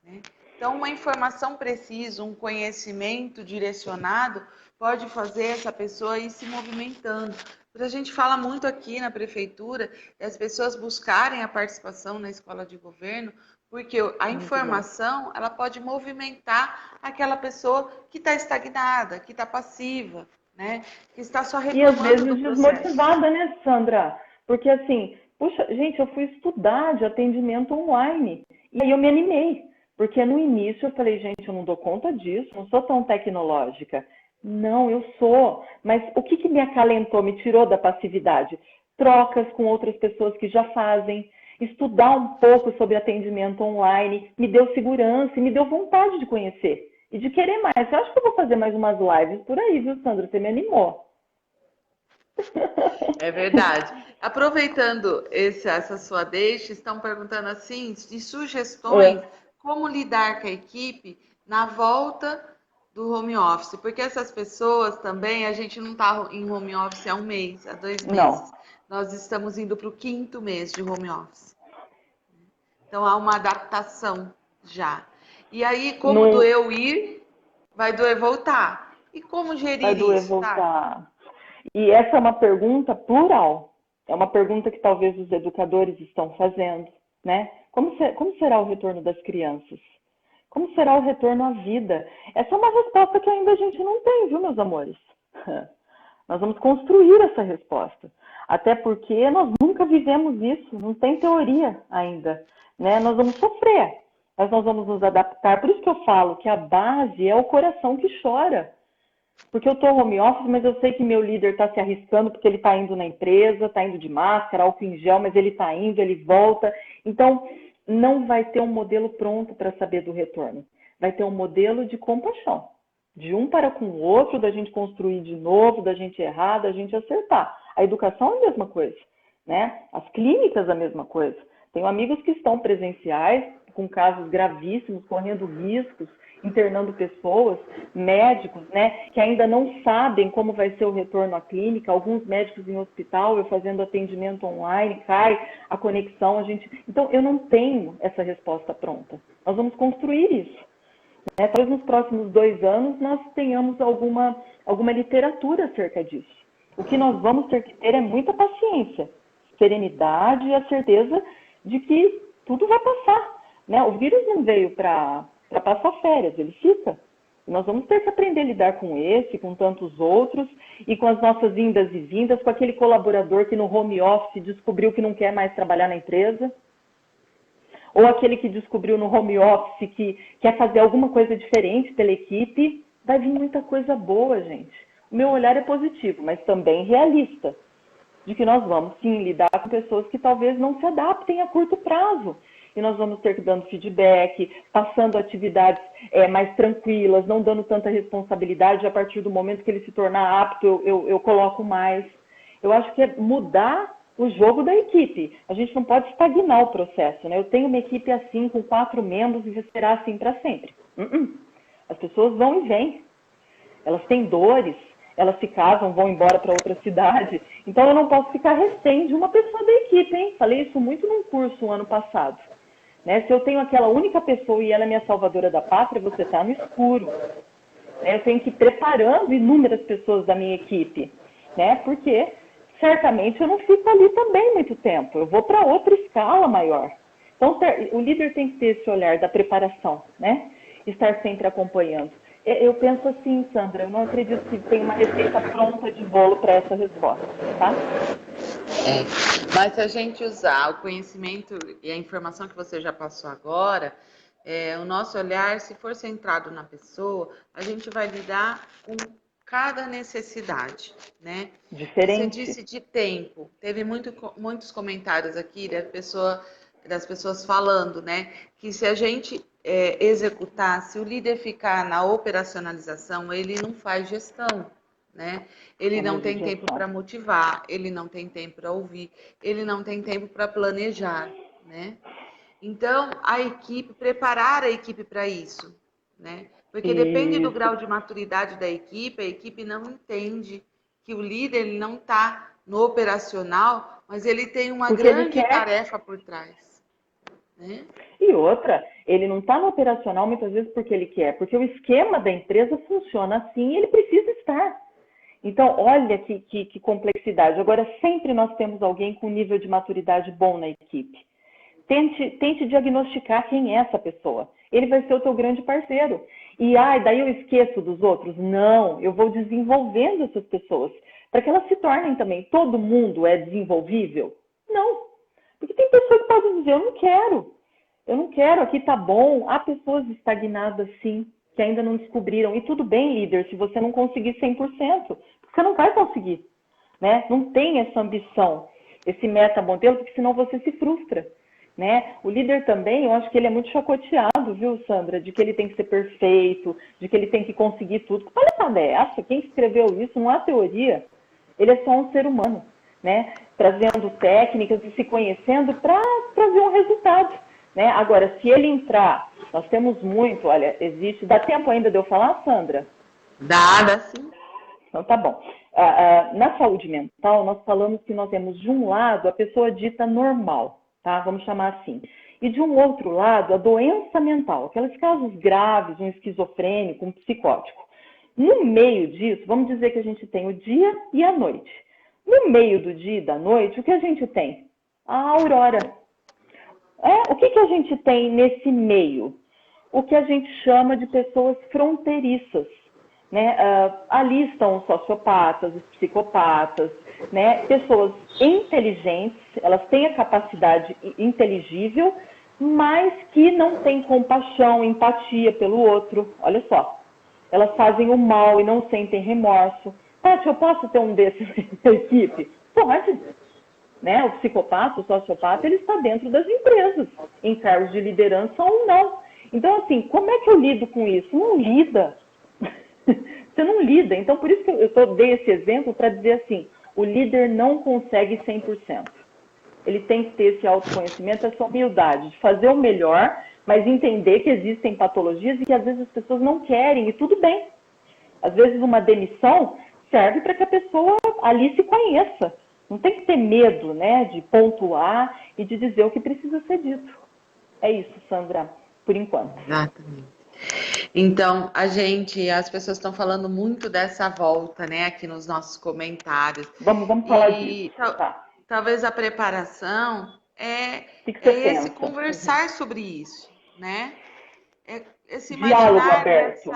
Né? Então, uma informação precisa, um conhecimento direcionado, pode fazer essa pessoa ir se movimentando. A gente fala muito aqui na prefeitura, as pessoas buscarem a participação na escola de governo, porque a informação, ela pode movimentar aquela pessoa que está estagnada, que está passiva. né? Que está só E às reclamando vezes do processo. desmotivada, né, Sandra? Porque assim, puxa, gente, eu fui estudar de atendimento online. E aí eu me animei. Porque no início eu falei, gente, eu não dou conta disso, não sou tão tecnológica. Não, eu sou. Mas o que que me acalentou, me tirou da passividade? Trocas com outras pessoas que já fazem, estudar um pouco sobre atendimento online, me deu segurança e me deu vontade de conhecer e de querer mais. Eu acho que eu vou fazer mais umas lives por aí, viu, Sandra? Você me animou. É verdade. Aproveitando essa sua deixa, estão perguntando assim, de sugestões, É, como lidar com a equipe na volta do home office, porque essas pessoas também, a gente não está em home office há um mês, há 2 meses. não. Nós estamos indo para o 5º mês de home office. Então há uma adaptação já. E aí, como Não doeu ir, vai doer voltar. E como vai gerir doer isso, tá? voltar. E essa é uma pergunta plural. É uma pergunta que talvez os educadores estão fazendo, né? Como será o retorno das crianças? Como será o retorno à vida? Essa é uma resposta que ainda a gente não tem, viu, meus amores? Nós vamos construir essa resposta. Até porque nós nunca vivemos isso, não tem teoria ainda, né? Nós vamos sofrer, mas nós vamos nos adaptar. Por isso que eu falo que a base é o coração que chora. Porque eu estou home office, mas eu sei que meu líder está se arriscando porque ele está indo na empresa, está indo de máscara, álcool em gel, mas ele está indo, ele volta. Então, não vai ter um modelo pronto para saber do retorno. Vai ter um modelo de compaixão. De um para com o outro, da gente construir de novo, da gente errar, da gente acertar. A educação é a mesma coisa, né? As clínicas a mesma coisa. Tenho amigos que estão presenciais, com casos gravíssimos, correndo riscos, internando pessoas, médicos, né, que ainda não sabem como vai ser o retorno à clínica, alguns médicos em hospital, eu fazendo atendimento online, cai a conexão, a gente... Então, eu não tenho essa resposta pronta. Nós vamos construir isso. Né? Talvez nos próximos 2 anos nós tenhamos alguma literatura acerca disso. O que nós vamos ter que ter é muita paciência, serenidade e a certeza de que tudo vai passar. Né? O vírus não veio para passar férias, ele fica. E nós vamos ter que aprender a lidar com esse, com tantos outros, e com as nossas indas e vindas, com aquele colaborador que no home office descobriu que não quer mais trabalhar na empresa, ou aquele que descobriu no home office que quer fazer alguma coisa diferente pela equipe. Vai vir muita coisa boa, gente. O meu olhar é positivo, mas também realista, de que nós vamos sim lidar com pessoas que talvez não se adaptem a curto prazo. E nós vamos ter que dando feedback, passando atividades mais tranquilas, não dando tanta responsabilidade. A partir do momento que ele se tornar apto, eu coloco mais. Eu acho que é mudar o jogo da equipe. A gente não pode estagnar o processo, né? Eu tenho uma equipe assim, com 4 membros, e será assim para sempre. As pessoas vão e vêm. Elas têm dores, elas se casam, vão embora para outra cidade. Então, eu não posso ficar refém de uma pessoa da equipe, hein? Falei isso muito num curso ano passado. Né? Se eu tenho aquela única pessoa e ela é minha salvadora da pátria, você está no escuro. Né? Eu tenho que ir preparando inúmeras pessoas da minha equipe, né? Porque certamente eu não fico ali também muito tempo. Eu vou para outra escala maior. Então, o líder tem que ter esse olhar da preparação, né? Estar sempre acompanhando. Eu penso assim, Sandra, eu não acredito que tem uma receita pronta de bolo para essa resposta, tá? Mas se a gente usar o conhecimento e a informação que você já passou agora, o nosso olhar, se for centrado na pessoa, a gente vai lidar com cada necessidade, né? Você Diferente. disse de tempo, teve muitos comentários aqui das pessoas falando, né? Que se a gente executar, se o líder ficar na operacionalização, ele não faz gestão, né? Ele não tem tempo para motivar, ele não tem tempo para ouvir, ele não tem tempo para planejar, né? Então, preparar a equipe para isso, né? Porque depende do Isso. grau de maturidade da equipe, a equipe não entende que o líder ele não está no operacional, mas ele tem uma Porque ele grande quer. tarefa por trás, né? E outra, ele não está no operacional muitas vezes porque ele quer, porque o esquema da empresa funciona assim e ele precisa estar. Então, olha que complexidade. Agora, sempre nós temos alguém com nível de maturidade bom na equipe. Tente diagnosticar quem é essa pessoa. Ele vai ser o teu grande parceiro. e daí eu esqueço dos outros. Não, eu vou desenvolvendo essas pessoas para que elas se tornem também. Todo mundo é desenvolvível? Não, porque tem pessoas que podem dizer, eu não quero, aqui tá bom. Há pessoas estagnadas, sim, que ainda não descobriram. E tudo bem, líder, se você não conseguir 100%, você não vai conseguir, né? Não tem essa ambição, esse metamodelo, porque senão você se frustra, né? O líder também, eu acho que ele é muito chacoteado, viu, Sandra, de que ele tem que ser perfeito, de que ele tem que conseguir tudo. Que palhaçada é essa? Quem escreveu isso não há teoria. Ele é só um ser humano, né? Trazendo técnicas e se conhecendo para trazer um resultado, né? Agora, se ele entrar, nós temos muito, olha, existe... Dá tempo ainda de eu falar, Sandra? Dá sim. Então, tá bom. Na saúde mental, nós falamos que nós temos, de um lado, a pessoa dita normal, tá? Vamos chamar assim. E, de um outro lado, a doença mental, aqueles casos graves, um esquizofrênico, um psicótico. No meio disso, vamos dizer que a gente tem o dia e a noite. No meio do dia e da noite, o que a gente tem? A aurora. O que a gente tem nesse meio? O que a gente chama de pessoas fronteiriças, né? Ali estão os sociopatas, os psicopatas, né? Pessoas inteligentes, elas têm a capacidade inteligível, mas que não têm compaixão, empatia pelo outro. Olha só, elas fazem o mal e não sentem remorso. Tati, eu posso ter um desses na equipe? Pode. Né? O psicopata, o sociopata, ele está dentro das empresas, em cargos de liderança ou não. Então, assim, como é que eu lido com isso? Não lida. Você não lida. Então, por isso que eu dei esse exemplo para dizer assim, o líder não consegue 100%. Ele tem que ter esse autoconhecimento, essa humildade de fazer o melhor, mas entender que existem patologias e que às vezes as pessoas não querem, e tudo bem. Às vezes uma demissão serve para que a pessoa ali se conheça. Não tem que ter medo, né, de pontuar e de dizer o que precisa ser dito. É isso, Sandra, por enquanto. Exatamente. Então, as pessoas estão falando muito dessa volta, né, aqui nos nossos comentários. Vamos falar disso. Tá. Talvez a preparação é esse conversar sobre isso, né? Esse diálogo aberto.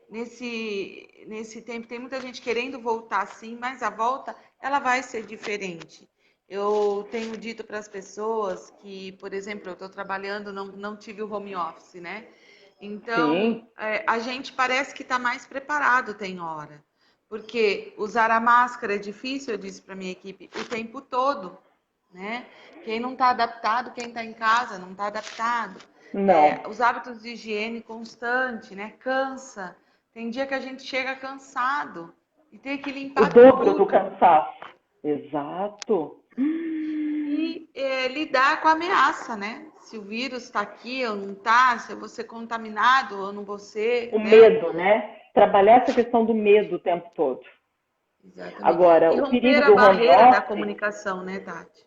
Nesse tempo, tem muita gente querendo voltar sim, mas a volta ela vai ser diferente. Eu tenho dito para as pessoas que, por exemplo, eu estou trabalhando, não tive o home office, né? Então, a gente parece que está mais preparado, tem hora. Porque usar a máscara é difícil, eu disse para minha equipe, o tempo todo, né? Quem não está adaptado, quem está em casa não está adaptado. Os hábitos de higiene constante, né? Cansa. Tem dia que a gente chega cansado e tem que limpar tudo. O dobro do cansaço. Exato. E lidar com a ameaça, né? Se o vírus está aqui ou não está, se eu vou ser contaminado ou não vou ser. O medo, né? Trabalhar essa questão do medo o tempo todo. Exatamente. Agora, o perigo do home office... da comunicação, né, Tati?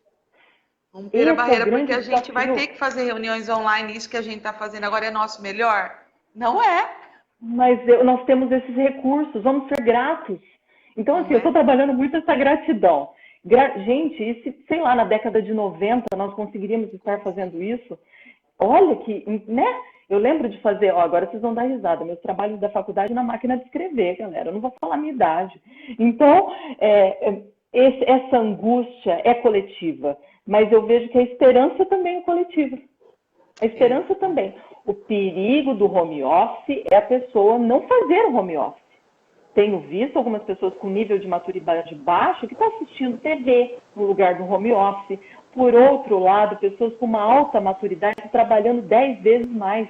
Romper a barreira, porque a gente vai ter que fazer reuniões online, isso que a gente está fazendo agora é nosso melhor? Não é. Mas nós temos esses recursos, vamos ser gratos. Então, assim, eu estou trabalhando muito essa gratidão. Gente, e se, sei lá, na década de 90 nós conseguiríamos estar fazendo isso? Olha que, né? Eu lembro de fazer, agora vocês vão dar risada, meus trabalhos da faculdade na máquina de escrever, galera, eu não vou falar a minha idade. Então, essa angústia é coletiva, mas eu vejo que a esperança também é coletiva. A esperança também. O perigo do home office é a pessoa não fazer o home office. Tenho visto algumas pessoas com nível de maturidade baixo que estão assistindo TV no lugar do home office. Por outro lado, pessoas com uma alta maturidade trabalhando 10 vezes mais.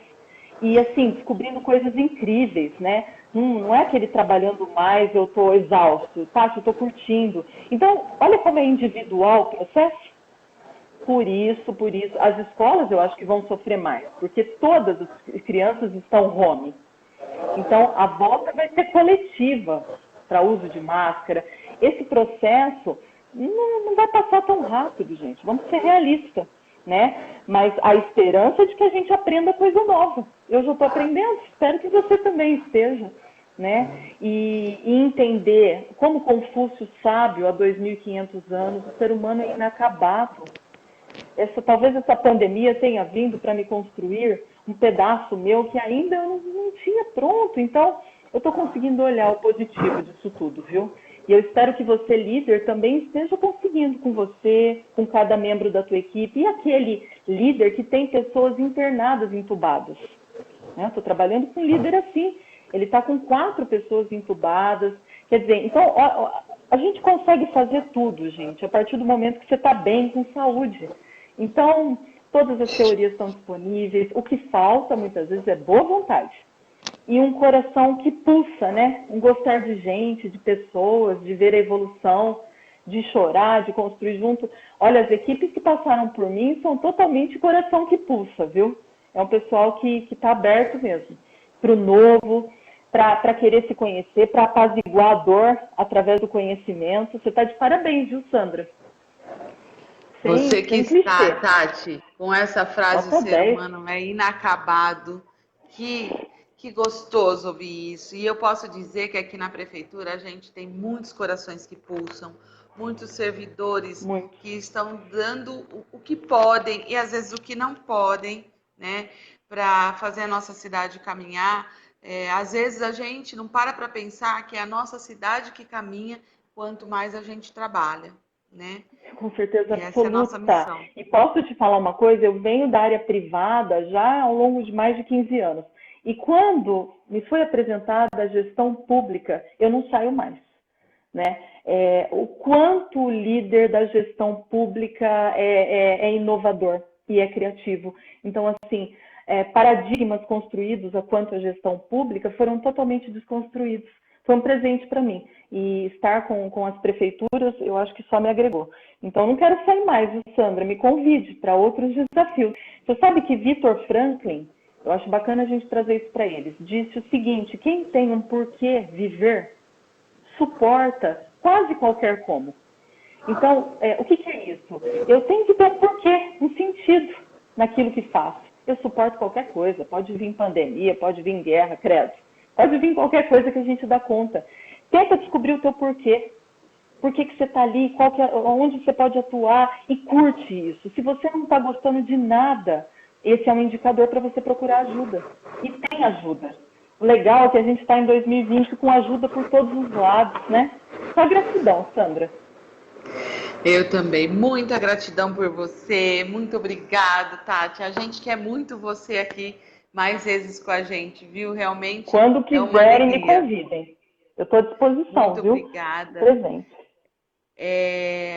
E, assim, descobrindo coisas incríveis, né? Não é aquele trabalhando mais, eu estou exausto, tá? Eu estou curtindo. Então, olha como é individual o processo. Por isso, as escolas eu acho que vão sofrer mais, porque todas as crianças estão home. Então, a volta vai ser coletiva para uso de máscara. Esse processo não vai passar tão rápido, gente. Vamos ser realistas, né? Mas a esperança é de que a gente aprenda coisa nova. Eu já estou aprendendo, espero que você também esteja, né? E entender, como Confúcio sábio, há 2.500 anos, o ser humano é inacabado. Talvez essa pandemia tenha vindo para me construir um pedaço meu que ainda eu não tinha pronto. Então, eu estou conseguindo olhar o positivo disso tudo, viu? E eu espero que você, líder, também esteja conseguindo com você, com cada membro da tua equipe, e aquele líder que tem pessoas internadas, entubadas. Estou trabalhando com um líder assim, ele está com 4 pessoas entubadas. Quer dizer, então, a gente consegue fazer tudo, gente, a partir do momento que você está bem, com saúde. Então, todas as teorias estão disponíveis. O que falta, muitas vezes, é boa vontade. E um coração que pulsa, né? Um gostar de gente, de pessoas, de ver a evolução, de chorar, de construir junto. Olha, as equipes que passaram por mim são totalmente coração que pulsa, viu? É um pessoal que está aberto mesmo para o novo, para querer se conhecer, para apaziguar a dor através do conhecimento. Você está de parabéns, viu, Sandra? Você que está, Tati, com essa frase, Nota o ser 10. humano é inacabado. Que gostoso ouvir isso. E eu posso dizer que aqui na prefeitura a gente tem muitos corações que pulsam, muitos servidores que estão dando o que podem e às vezes o que não podem, né, para fazer a nossa cidade caminhar. Às vezes a gente não para pensar que é a nossa cidade que caminha quanto mais a gente trabalha, né? Com certeza E essa é a nossa absoluta. missão. E posso te falar uma coisa? Eu venho da área privada já ao longo de mais de 15 anos. E quando me foi apresentada a gestão pública, eu não saio mais. Né? O quanto o líder da gestão pública é inovador e é criativo. Então, assim, paradigmas construídos quanto à gestão pública foram totalmente desconstruídos. Foi um presente para mim. E estar com as prefeituras, eu acho que só me agregou. Então, não quero sair mais, Sandra. Me convide para outros desafios. Você sabe que Viktor Franklin, eu acho bacana a gente trazer isso para eles, disse o seguinte: quem tem um porquê viver, suporta quase qualquer como. Então, o que é isso? Eu tenho que ter um porquê, um sentido naquilo que faço. Eu suporto qualquer coisa. Pode vir pandemia, pode vir guerra, credo. Pode vir qualquer coisa que a gente dá conta. Tenta descobrir o teu porquê. Por que você está ali, onde você pode atuar, e curte isso. Se você não está gostando de nada, esse é um indicador para você procurar ajuda. E tem ajuda. O legal é que a gente está em 2020 com ajuda por todos os lados, né? Só gratidão, Sandra. Eu também. Muita gratidão por você. Muito obrigado, Tati. A gente quer muito você aqui mais vezes com a gente, viu? Realmente. Quando quiserem, me convidem. Eu estou à disposição, muito viu? Obrigada. Presente.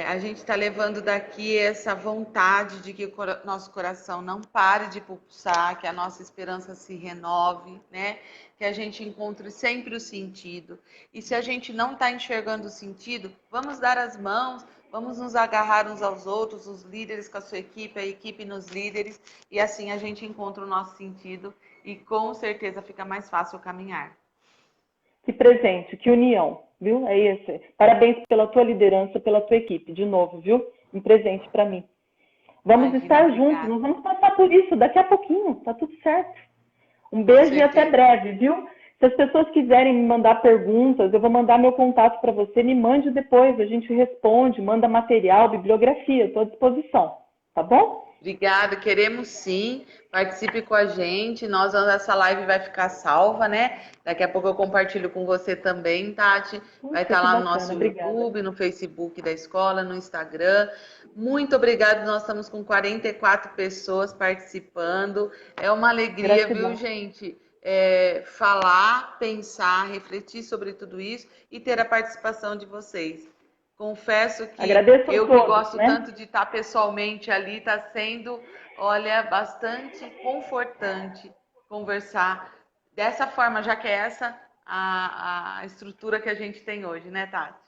A gente está levando daqui essa vontade de que o nosso coração não pare de pulsar, que a nossa esperança se renove, né? Que a gente encontre sempre o sentido. E se a gente não está enxergando o sentido, vamos dar as mãos, vamos nos agarrar uns aos outros, os líderes com a sua equipe, a equipe nos líderes, e assim a gente encontra o nosso sentido e com certeza fica mais fácil caminhar. Que presente, que união, viu? É esse. Parabéns pela tua liderança, pela tua equipe, de novo, viu? Um presente para mim. Vamos estar juntos, nós vamos passar por isso daqui a pouquinho, tá tudo certo. Um beijo e até breve, viu? Se as pessoas quiserem me mandar perguntas, eu vou mandar meu contato para você, me mande depois, a gente responde, manda material, bibliografia, estou à disposição, tá bom? Obrigada, queremos sim, participe com a gente, essa live vai ficar salva, né? Daqui a pouco eu compartilho com você também, Tati, vai estar lá no nosso YouTube, no Facebook da escola, no Instagram. Muito obrigada, nós estamos com 44 pessoas participando, é uma alegria, viu, gente? Falar, pensar, refletir sobre tudo isso e ter a participação de vocês. Confesso que eu que gosto tanto de estar pessoalmente ali, está sendo, olha, bastante confortante conversar dessa forma, já que é essa a estrutura que a gente tem hoje, né, Tati?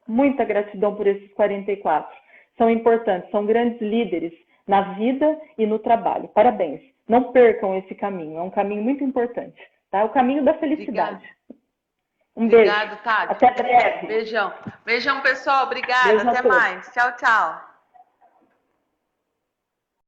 Muita gratidão por esses 44. São importantes, são grandes líderes na vida e no trabalho. Parabéns. Não percam esse caminho, é um caminho muito importante, tá? É o caminho da felicidade. Obrigada. Obrigado, beijo. Tati. Até breve. Beijão. Beijão, pessoal. Obrigada. Até mais. Tchau, tchau.